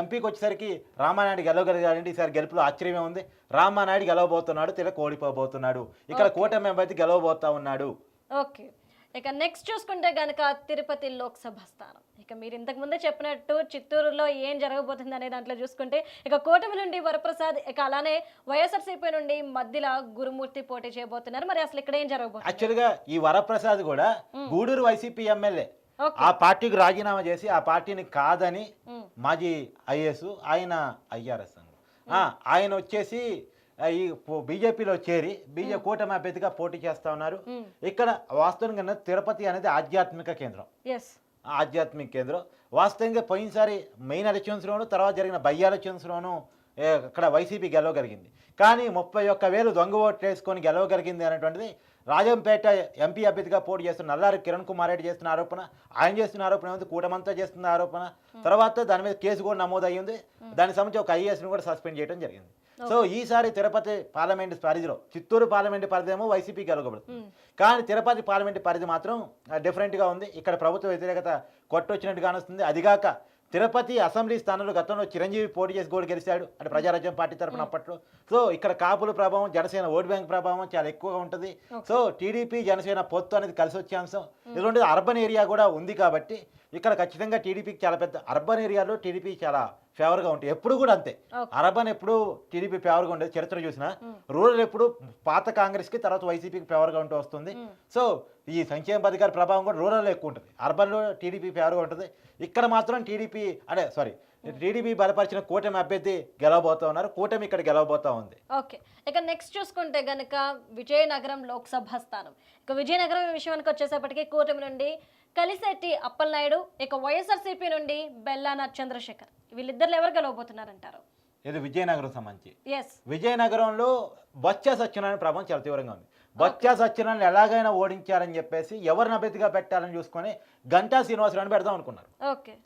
Speaker 2: ఎంపీకి వచ్చేసరికి రామానాయుడు గెలవగలిగారంటే ఈసారి గెలుపులో ఆశ్చర్యమే ఉంది. రామానాయుడు గెలవబోతున్నాడు, తిలక్ ఓడిపోబోతున్నాడు. ఇక్కడ కూటమి అభ్యర్థి గెలవబోతా ఉన్నాడు.
Speaker 1: ఓకే, ఇక నెక్స్ట్ చూసుకుంటే కనుక తిరుపతి లోక్సభ స్థానం. ఇక మీరు ఇంతకు ముందే చెప్పినట్టు చిత్తూరులో ఏం జరగబోతుంది అనే దాంట్లో చూసుకుంటే ఇక కూటమి నుండి వరప్రసాద్, ఇక అలానే వైఎస్ఆర్సీపీ నుండి మధ్యలో గురుమూర్తి పోటీ చేయబోతున్నారు. మరి అసలు ఇక్కడ ఏం జరగబోతుంది?
Speaker 2: యాక్చువల్గా ఈ వరప్రసాద్ కూడా గూడూరు వైసీపీ ఎమ్మెల్యే. ఆ పార్టీకి రాజీనామా చేసి ఆ పార్టీని కాదని మాజీ ఐఏఎస్ ఆయన ఐఆర్ఎస్ ఆయన వచ్చేసి ఈ బీజేపీలో చేరి కూటమి అభ్యర్థిగా పోటీ చేస్తా ఉన్నారు. ఇక్కడ వాస్తవంగా తిరుపతి అనేది ఆధ్యాత్మిక కేంద్రం. ఆధ్యాత్మిక కేంద్రం. వాస్తవంగా పోయినసారి మెయిన్ ఎలక్షన్స్లోను తర్వాత జరిగిన బై ఎలక్షన్స్లోను అక్కడ వైసీపీ గెలవగలిగింది. కానీ 31,000 దొంగ ఓట్లు వేసుకొని గెలవగలిగింది అనేటువంటిది రాజంపేట ఎంపీ అభ్యర్థిగా పోటీ చేస్తున్న నల్లారి కిరణ్ కుమార్ రెడ్డి చేస్తున్న ఆరోపణ. ఆయన చేస్తున్న ఆరోపణ ఏముంది, కూటమంతా చేస్తున్న ఆరోపణ. తర్వాత దాని మీద కేసు కూడా నమోదయ్యింది. దానికి సంబంధించి ఒక ఐఏఎస్ని కూడా సస్పెండ్ చేయడం జరిగింది. సో ఈసారి తిరుపతి పార్లమెంట్ పరిధిలో చిత్తూరు పార్లమెంట్ పరిధి ఏమో వైసీపీ గెలవబడుతుంది. కానీ తిరుపతి పార్లమెంట్ పరిధి మాత్రం డిఫరెంట్గా ఉంది. ఇక్కడ ప్రభుత్వ వ్యతిరేకత కొట్టొచ్చినట్టుగా వస్తుంది. అదిగాక తిరుపతి అసెంబ్లీ స్థానంలో గతంలో చిరంజీవి పోటీ చేసి గోడు గెలిచాడు, అంటే ప్రజారాజ్యం పార్టీ తరఫున అప్పట్లో. సో ఇక్కడ కాపుల ప్రభావం, జనసేన ఓట్ బ్యాంక్ ప్రభావం చాలా ఎక్కువగా ఉంటుంది. సో టీడీపీ జనసేన పొత్తు అనేది కలిసి వచ్చే అంశం. ఇటువంటి అర్బన్ ఏరియా కూడా ఉంది కాబట్టి ఇక్కడ ఖచ్చితంగా టీడీపీకి చాలా పెద్ద అర్బన్ ఏరియాలో టీడీపీ చాలా ఫేవర్గా ఉంటాయి. ఎప్పుడు కూడా అంతే, అర్బన్ ఎప్పుడు టీడీపీ ఫేవర్గా ఉండేది చరిత్ర చూసినా. రూరల్ ఎప్పుడు పాత కాంగ్రెస్కి తర్వాత వైసీపీకి ఫేవర్గా ఉంటూ వస్తుంది. సో ఈ సంక్షేమ పథకాల ప్రభావం కూడా రూరల్లో ఎక్కువ ఉంటుంది, అర్బన్లో టీడీపీ ఫేవర్గా ఉంటుంది. ఇక్కడ మాత్రం టీడీపీ బలపరిచిన కూటమి అభ్యర్థి గెలవబోతా ఉన్నారు. కూటమి ఇక్కడ గెలవబోతా ఉంది.
Speaker 1: ఓకే, ఇక నెక్స్ట్ చూసుకుంటే గనక విజయనగరం లోక్సభ స్థానం. ఇక విజయనగరం విషయానికి వచ్చేసేపటికి కూటమి నుండి కలిశెట్టి అప్పలనాయుడు, ఇక వైఎస్ఆర్సీపీ నుండి బెల్లాన చంద్రశేఖర్, వీళ్ళిద్దరు ఎవరు గెలవబోతున్నారంటారు?
Speaker 2: ఇది విజయనగరం సంబంధించి.
Speaker 1: ఎస్,
Speaker 2: విజయనగరంలో బొత్స సత్యనారాయణ ప్రభావం చాలా తీవ్రంగా ఉంది. బొత్స సత్యనారాయణ ఎలాగైనా ఓడించారని చెప్పేసి ఎవరిని అభ్యర్థిగా పెట్టాలని చూసుకొని గంటా శ్రీనివాసరావుని పెడదాం అనుకున్నారు.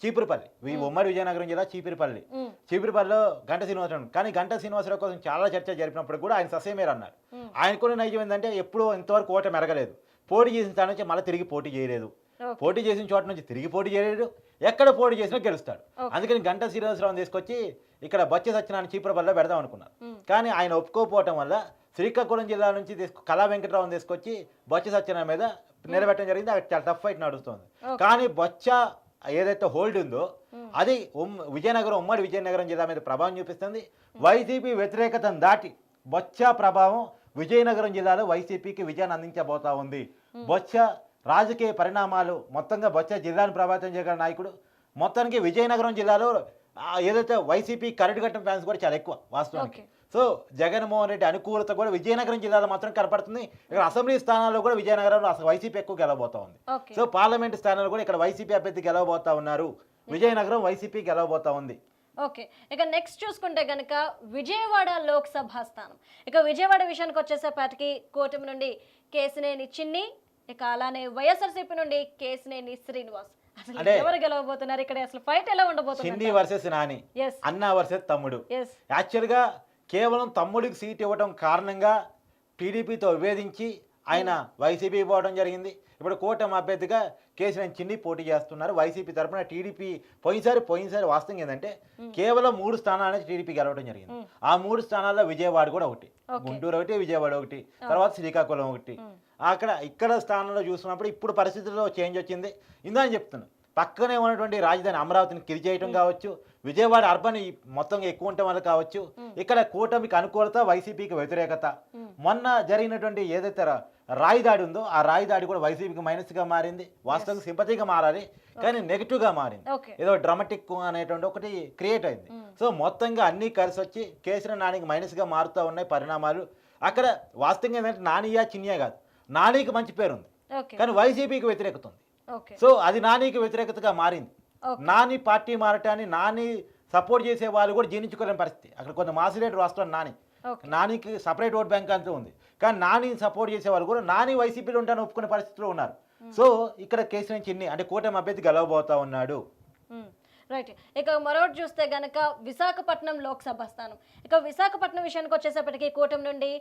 Speaker 2: చీపురుపల్లి, ఉమ్మడి విజయనగరం జిల్లా చీపురుపల్లిలో గంటా శ్రీనివాసరావు. కానీ గంటా శ్రీనివాసరావు కోసం చాలా చర్చ జరిపినప్పుడు కూడా ఆయన ససేమేర్ అన్నారు. ఆయనకున్న నైజం ఏంటంటే ఎప్పుడూ ఇంతవరకు ఓట మెరగలేదు, పోటీ చేసిన తాను నుంచి మళ్ళీ తిరిగి పోటీ చేయలేదు, పోటీ చేసిన చోట నుంచి తిరిగి పోటీ చేయలేడు, ఎక్కడ పోటీ చేసినా గెలుస్తాడు. అందుకని గంటా శ్రీనివాసరావుని తీసుకొచ్చి ఇక్కడ బొత్స సత్యనారాయణ చీపురుపల్లిలో పెడదాం అనుకున్నారు. కానీ ఆయన ఒప్పుకోకపోవటం వల్ల శ్రీకాకుళం జిల్లా నుంచి కళా వెంకటరావుని తీసుకొచ్చి బొత్స సత్యనారాయణ మీద నిలబెట్టడం జరిగింది. అక్కడ చాలా టఫ్ ఫైట్ నడుస్తుంది. కానీ బొత్స ఏదైతే హోల్డ్ ఉందో అది ఉమ్మడి విజయనగరం జిల్లా మీద ప్రభావం చూపిస్తుంది. వైసీపీ వ్యతిరేకతను దాటి బొత్స ప్రభావం విజయనగరం జిల్లాలో వైసీపీకి విజయాన్ని అందించబోతా ఉంది. బొత్స రాజకీయ పరిణామాలు మొత్తంగా బొత్స జిల్లాను ప్రభావితం చేయగల నాయకుడు. మొత్తానికి విజయనగరం జిల్లాలో ఏదైతే వైసీపీ కరడుగట్టం ఫ్యాన్స్ కూడా చాలా ఎక్కువ వాస్తవానికి. సో జగన్మోహన్ రెడ్డి అనుకూలత కూడా విజయనగరం జిల్లాలో మాత్రం కనపడుతుంది. ఇక్కడ అసెంబ్లీ స్థానాల్లో కూడా విజయనగరంలో అసలు వైసీపీ ఎక్కువ గెలవబోతా ఉంది. సో పార్లమెంట్ స్థానాల్లో కూడా ఇక్కడ వైసీపీ అభ్యర్థి గెలవబోతా ఉన్నారు. విజయనగరం వైసీపీ గెలవబోతా ఉంది.
Speaker 1: ఓకే, ఇక నెక్స్ట్ చూసుకుంటే గనక విజయవాడ లోక్సభ స్థానం. ఇక విజయవాడ విషయానికి వచ్చేసేపటికి కూటమి నుండి కేసినేని చిన్ని, ఇక అలానే వైఎస్ఆర్సీపీ నుండి కేసినేని శ్రీనివాస్. అసలు ఎవరు గెలవబోతున్నారు ఇక్కడ? అసలు ఫైట్ ఎలా ఉండబోతుంది?
Speaker 2: చిన్ని వర్సెస్ నాని, అన్న వర్సెస్ తమ్ముడు. యాక్చువల్గా కేవలం తమ్ముడికి సీట్ ఇవ్వడం కారణంగా టీడీపీతో విభేదించి ఆయన వైసీపీ పోవడం జరిగింది. ఇప్పుడు కూటమి అభ్యర్థిగా కేసీఆర్ చిన్ని పోటీ చేస్తున్నారు వైసీపీ తరఫున. టీడీపీ పోయినసారి వాస్తవం ఏంటంటే కేవలం 3 స్థానాల టీడీపీ గెలవడం జరిగింది. ఆ 3 స్థానాల్లో విజయవాడ కూడా ఒకటి, గుంటూరు ఒకటి, విజయవాడ ఒకటి, తర్వాత శ్రీకాకుళం ఒకటి. ఇక్కడ స్థానంలో చూసినప్పుడు ఇప్పుడు పరిస్థితుల్లో చేంజ్ వచ్చింది. ఇందని చెప్తున్నాను, పక్కనే ఉన్నటువంటి రాజధాని అమరావతిని కిరి చేయడం కావచ్చు, విజయవాడ అర్బన్ మొత్తం ఎక్కువ ఉండటం వల్ల కావచ్చు, ఇక్కడ కూటమికి అనుకూలత, వైసీపీకి వ్యతిరేకత. మొన్న జరిగినటువంటి ఏదైతే రాయిదాడి ఉందో ఆ రాయిదాడి కూడా వైసీపీకి మైనస్గా మారింది. వాస్తవంగా సింపతిగా మారాలి కానీ నెగిటివ్గా మారింది. ఏదో డ్రామాటిక్ అనేటువంటి ఒకటి క్రియేట్ అయింది. సో మొత్తంగా అన్నీ కలిసి వచ్చి కేసీఆర్ నానికి మైనస్గా మారుతూ ఉన్నాయి పరిణామాలు. అక్కడ వాస్తవంగా ఏంటంటే నానియా చిన్నియా కాదు, నానికి మంచి పేరు ఉంది కానీ వైసీపీకి వ్యతిరేకత ఉంది. సో అది నానికి వ్యతిరేకతగా మారింది. నాని పార్టీ మారటాన్ని నాని సపోర్ట్ చేసే వాళ్ళు కూడా జీర్ణించుకోలేని పరిస్థితి. అక్కడ కొంత మాసిలేటర్ వాస్తవం నానికి సపరేట్ ఓట్ బ్యాంక్ అంటూ ఉంది. కానీ నాని సపోర్ట్ చేసే వాళ్ళు కూడా నాని వైసీపీలో ఉంటాను ఒప్పుకునే పరిస్థితిలో ఉన్నారు. సో ఇక్కడ కేసీఆర్ చిన్ని అంటే కూటమి అభ్యర్థి గెలవబోతా ఉన్నాడు.
Speaker 1: రైట్, ఇక మరొకటి చూస్తే గనక విశాఖపట్నం లోక్సభ స్థానం. ఇక విశాఖపట్నం విషయానికి వచ్చేసేపటికి కూటమి నుండి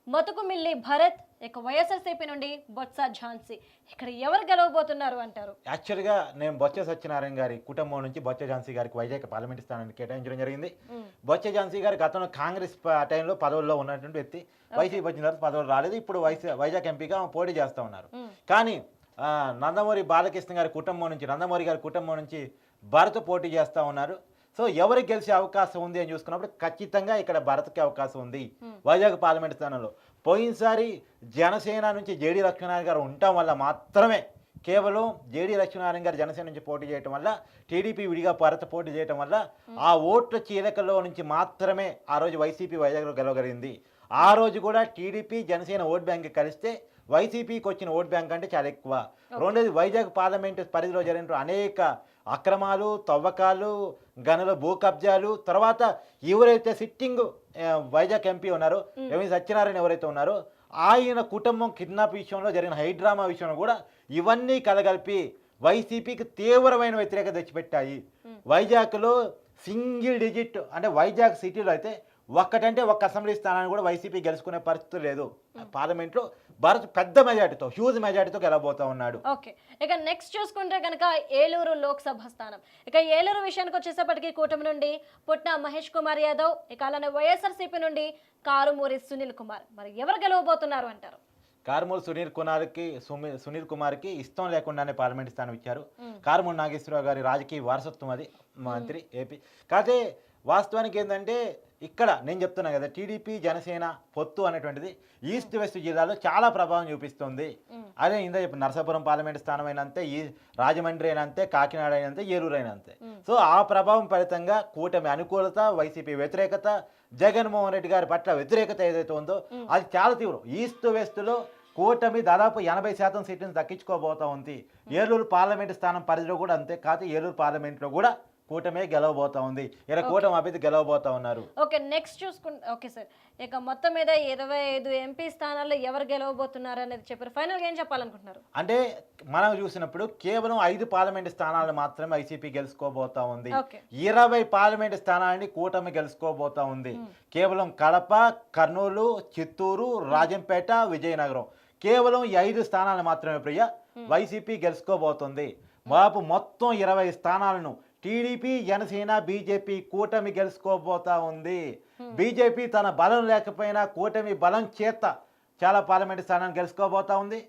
Speaker 1: మతుకుమిల్లి భరత్, ఇక వైఎస్ఆర్సీపీ నుండి బొత్స ఝాన్సీ. ఇక్కడ ఎవరు గెలవబోతున్నారు అంటారు?
Speaker 2: యాక్చువల్గా నేను బొత్స సత్యనారాయణ గారి కుటుంబం నుంచి బొత్స ఝాన్సీ గారికి వైజాగ్ పార్లమెంట్ స్థానాన్ని కేటాయించడం జరిగింది. బొత్స ఝాన్సీ గారి గతంలో కాంగ్రెస్ టైంలో పదవుల్లో ఉన్నటువంటి వ్యక్తి. వైసీపీ వచ్చిన తర్వాత పదవులు రాలేదు. ఇప్పుడు వైజాగ్ ఎంపీగా పోటీ చేస్తూ ఉన్నారు. కానీ నందమూరి బాలకృష్ణ గారి కుటుంబం నుంచి భరత్ పోటీ చేస్తూ ఉన్నారు. సో ఎవరికి గెలిచే అవకాశం ఉంది అని చూసుకున్నప్పుడు ఖచ్చితంగా ఇక్కడ భరత్కి అవకాశం ఉంది వైజాగ్ పార్లమెంట్ స్థానంలో. పోయినసారి జనసేన నుంచి జేడీ లక్ష్మీనారాయణ గారు ఉండటం వల్ల మాత్రమే, కేవలం జేడీ లక్ష్మీనారాయణ గారు జనసేన నుంచి పోటీ చేయడం వల్ల, టీడీపీ విడిగా భరత్ పోటీ చేయడం వల్ల ఆ ఓట్ల చీలకల్లో నుంచి మాత్రమే ఆ రోజు వైసీపీ వైజాగ్లో గెలవగలిగింది. ఆ రోజు కూడా టీడీపీ జనసేన ఓట్ బ్యాంక్ కలిస్తే వైసీపీకి వచ్చిన ఓట్ బ్యాంక్ అంటే చాలా ఎక్కువ. రెండోది వైజాగ్ పార్లమెంటు పరిధిలో జరిగిన అనేక అక్రమాలు, తవ్వకాలు, గనుల భూ కబ్జాలు, తర్వాత ఎవరైతే సిట్టింగ్ వైజాగ్ ఎంపీ ఉన్నారో ఎంవి సత్యనారాయణ ఎవరైతే ఉన్నారో ఆయన కుటుంబం కిడ్నాప్ విషయంలో జరిగిన హైడ్రామా విషయంలో కూడా ఇవన్నీ కలగలిపి వైసీపీకి తీవ్రమైన వ్యతిరేకత తెచ్చిపెట్టాయి. వైజాగ్లో సింగిల్ డిజిట్ అంటే వైజాగ్ సిటీలో అయితే ఒక్కటంటే ఒక్క అసెంబ్లీ స్థానాన్ని కూడా వైసీపీ గెలుచుకునే పరిస్థితి లేదు. పార్లమెంట్లో భారత్ పెద్ద మెజార్టీతో హ్యూజ్ మెజార్టీతో గెలవబోతా ఉన్నాడు.
Speaker 1: ఓకే, ఇక నెక్స్ట్ చూసుకుంటే కనుక ఏలూరు లోక్సభ స్థానం. ఇక ఏలూరు విషయానికి వచ్చేసప్పటికి కూటమి నుండి పుట్టిన మహేష్ కుమార్ యాదవ్, ఇక అలానే వైఎస్ఆర్సీపీ నుండి కారుమూరి సునీల్ కుమార్. మరి ఎవరు గెలవబోతున్నారు అంటారు?
Speaker 2: కారుమూరి సునీల్ కుమార్కి ఇష్టం లేకుండానే పార్లమెంట్ స్థానం ఇచ్చారు. కారుమూరి నాగేశ్వరరావు గారి రాజకీయ వారసత్వం అది, మంత్రి ఏపీ. కాకపోతే వాస్తవానికి ఏంటంటే ఇక్కడ నేను చెప్తున్నా కదా, టీడీపీ జనసేన పొత్తు అనేటువంటిది ఈస్ట్ వెస్ట్ జిల్లాలో చాలా ప్రభావం చూపిస్తుంది. అదే ఇందా చెప్పి నరసాపురం పార్లమెంట్ స్థానం అయినంతే, ఈ రాజమండ్రి అయినంతే, కాకినాడ అయినంతే, ఏలూరు అయినంతే. సో ఆ ప్రభావం ఫలితంగా కూటమి అనుకూలత, వైసీపీ వ్యతిరేకత, జగన్మోహన్ రెడ్డి గారి పట్ల వ్యతిరేకత ఏదైతే ఉందో అది చాలా తీవ్రం. ఈస్ట్ వెస్ట్లో కూటమి దాదాపు 80% సీట్లను దక్కించుకోబోతా ఉంది. ఏలూరు పార్లమెంటు స్థానం పరిధిలో కూడా అంతే. కాదు ఏలూరు పార్లమెంట్లో కూడా కూటమే గెలవబోతా ఉంది. ఇలా కూటమి అభ్యర్థి గెలవబోతా ఉన్నారు.
Speaker 1: ఓకే, నెక్స్ట్ చూసుకుంటే ఓకే సార్, ఇక మొత్తం మీద 25 ఎంపీ స్థానాల్లో ఎవరు గెలవబోతున్నారు అనేది చెప్పారు. ఫైనల్గా ఏం చెప్పాలనుకుంటున్నారు?
Speaker 2: అంటే మనం చూసినప్పుడు కేవలం 5 పార్లమెంట్ స్థానాలు మాత్రమే వైసీపీ గెలుచుకోబోతా ఉంది. 20 పార్లమెంట్ స్థానాలని కూటమి గెలుచుకోబోతా ఉంది. కేవలం కడప, కర్నూలు, చిత్తూరు, రాజంపేట, విజయనగరం, కేవలం ఈ 5 స్థానాలు మాత్రమే ప్రియ వైసీపీ గెలుచుకోబోతుంది. మొత్తం 20 స్థానాలను టీడీపీ, జనసేన, బీజేపీ కూటమి గెలుచుకోబోతా ఉంది. బీజేపీ తన బలం లేకపోయినా కూటమి బలం చేత చాలా పార్లమెంటు స్థానాన్ని గెలుచుకోబోతా ఉంది.